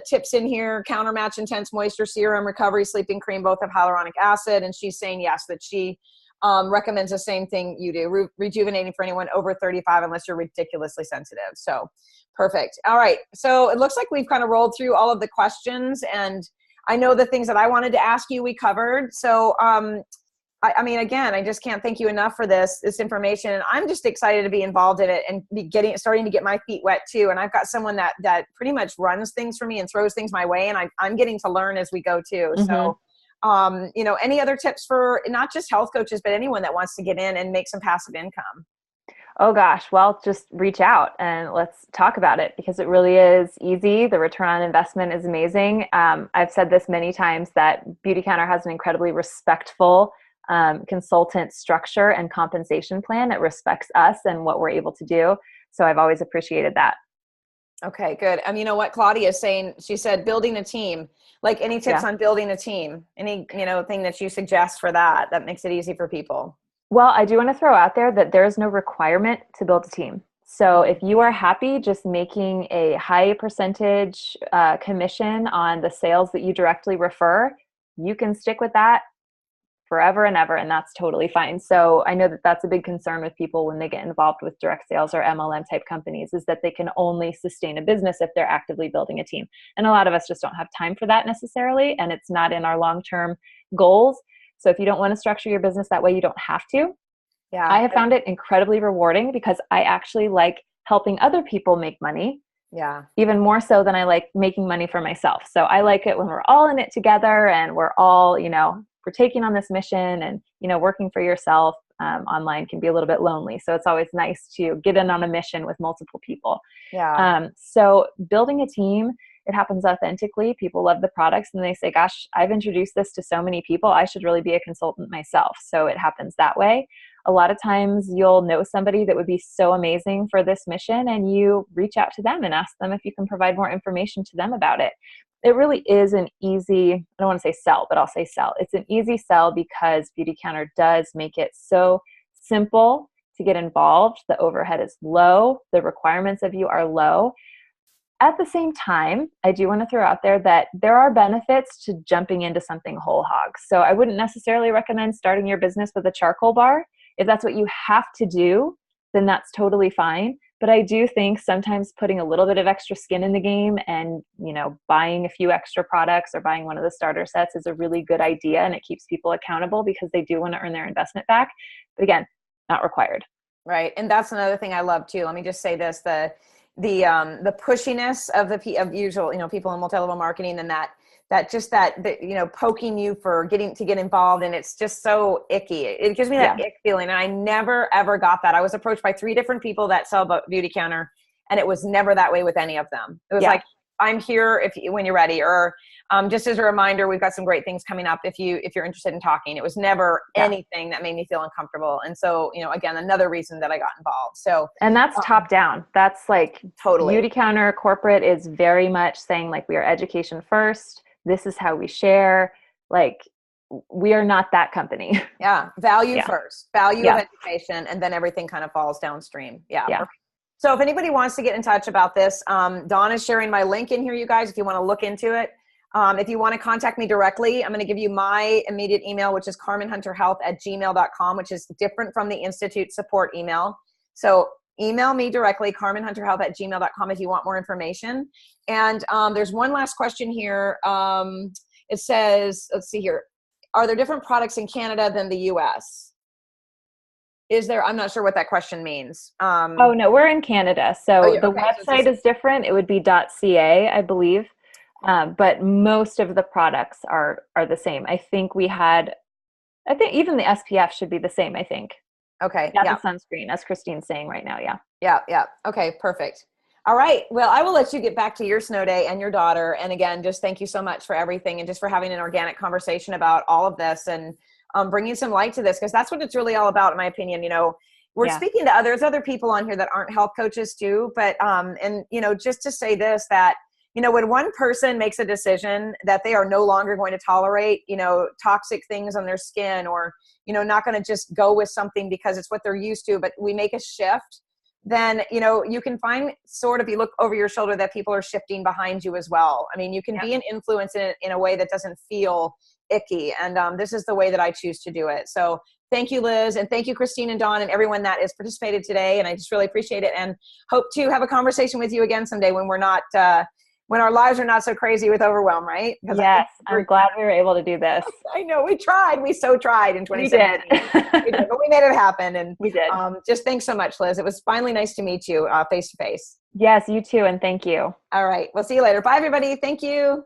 tips in here. Countermatch Intense Moisture Serum, Recovery Sleeping Cream, both have hyaluronic acid. And she's saying, yes, that she recommends the same thing you do, rejuvenating for anyone over 35, unless you're ridiculously sensitive. So perfect. All right. So it looks like we've kind of rolled through all of the questions, and I know the things that I wanted to ask you, we covered. So, I mean, again, I just can't thank you enough for this information. And I'm just excited to be involved in it and starting to get my feet wet too. And I've got someone that pretty much runs things for me and throws things my way. And I'm getting to learn as we go too. Mm-hmm. So, any other tips for not just health coaches, but anyone that wants to get in and make some passive income? Oh gosh, well, just reach out and let's talk about it, because it really is easy. The return on investment is amazing. I've said this many times that Beautycounter has an incredibly respectful consultant structure and compensation plan. It respects us and what we're able to do. So I've always appreciated that. Okay, good. You know what Claudia is saying, she said, building a team, like any tips on building a team, any, thing that you suggest for that makes it easy for people. Well, I do want to throw out there that there is no requirement to build a team. So if you are happy just making a high percentage commission on the sales that you directly refer, you can stick with that forever and ever, and that's totally fine. So I know that that's a big concern with people when they get involved with direct sales or MLM type companies, is that they can only sustain a business if they're actively building a team. And a lot of us just don't have time for that necessarily, and it's not in our long-term goals. So if you don't want to structure your business that way, you don't have to. Yeah, I have found it incredibly rewarding because I actually like helping other people make money. Yeah. Even more so than I like making money for myself. So I like it when we're all in it together and we're all, we're taking on this mission, and, working for yourself online can be a little bit lonely. So it's always nice to get in on a mission with multiple people. Yeah. So building a team, it happens authentically. People love the products and they say, gosh, I've introduced this to so many people, I should really be a consultant myself. So it happens that way. A lot of times you'll know somebody that would be so amazing for this mission, and you reach out to them and ask them if you can provide more information to them about it. It really is an easy, I don't want to say sell, but I'll say sell. It's an easy sell because Beautycounter does make it so simple to get involved. The overhead is low. The requirements of you are low. At the same time, I do want to throw out there that there are benefits to jumping into something whole hog. So I wouldn't necessarily recommend starting your business with a charcoal bar. If that's what you have to do, then that's totally fine. But I do think sometimes putting a little bit of extra skin in the game and, buying a few extra products or buying one of the starter sets is a really good idea, and it keeps people accountable because they do want to earn their investment back. But again, not required. Right. And that's another thing I love too. Let me just say this, the pushiness of usual, people in multi-level marketing, and that poking you for get involved. And it's just so icky. It gives me that ick feeling. And I never, ever got that. I was approached by 3 different people that sell Beautycounter, and it was never that way with any of them. It was like, I'm here when you're ready, or just as a reminder, we've got some great things coming up if you're interested in talking. It was never anything that made me feel uncomfortable. And so, again, another reason that I got involved. So, and that's top down. That's like totally. Beautycounter corporate is very much saying, like, we are education first. This is how we share. Like, we are not that company. Yeah. Value first, value of education, and then everything kind of falls downstream. Yeah. So if anybody wants to get in touch about this, Dawn is sharing my link in here, you guys, if you want to look into it. If you want to contact me directly, I'm going to give you my immediate email, which is carmenhunterhealth@gmail.com, which is different from the Institute support email. So email me directly, carmenhunterhealth@gmail.com, if you want more information. And there's one last question here. It says, let's see here. Are there different products in Canada than the US? Is there? I'm not sure what that question means. Oh, no, we're in Canada. So the website is different. It would be .ca, I believe. But most of the products are the same. I think even the SPF should be the same, I think. Okay. Not the sunscreen, as Christine's saying right now. Yeah. Okay, perfect. All right. Well, I will let you get back to your snow day and your daughter. And again, just thank you so much for everything, and just for having an organic conversation about all of this, and bringing some light to this, because that's what it's really all about, in my opinion. We're speaking to other people on here that aren't health coaches too, but, just to say this, that, when one person makes a decision that they are no longer going to tolerate, toxic things on their skin, or, not going to just go with something because it's what they're used to, but we make a shift, then, you can find if you look over your shoulder, that people are shifting behind you as well. I mean, you can be an influence in a way that doesn't feel icky. And this is the way that I choose to do it. So Thank you, Liz. And thank you, Christine and Dawn and everyone that has participated today. And I just really appreciate it and hope to have a conversation with you again someday when we're not, when our lives are not so crazy with overwhelm, right? Yes, I'm glad we were able to do this. I know we tried. We so tried in 2017. We did. We did, but we made it happen. And we did. Just thanks so much, Liz. It was finally nice to meet you face to face. Yes, you too. And thank you. All right. We'll see you later. Bye, everybody. Thank you.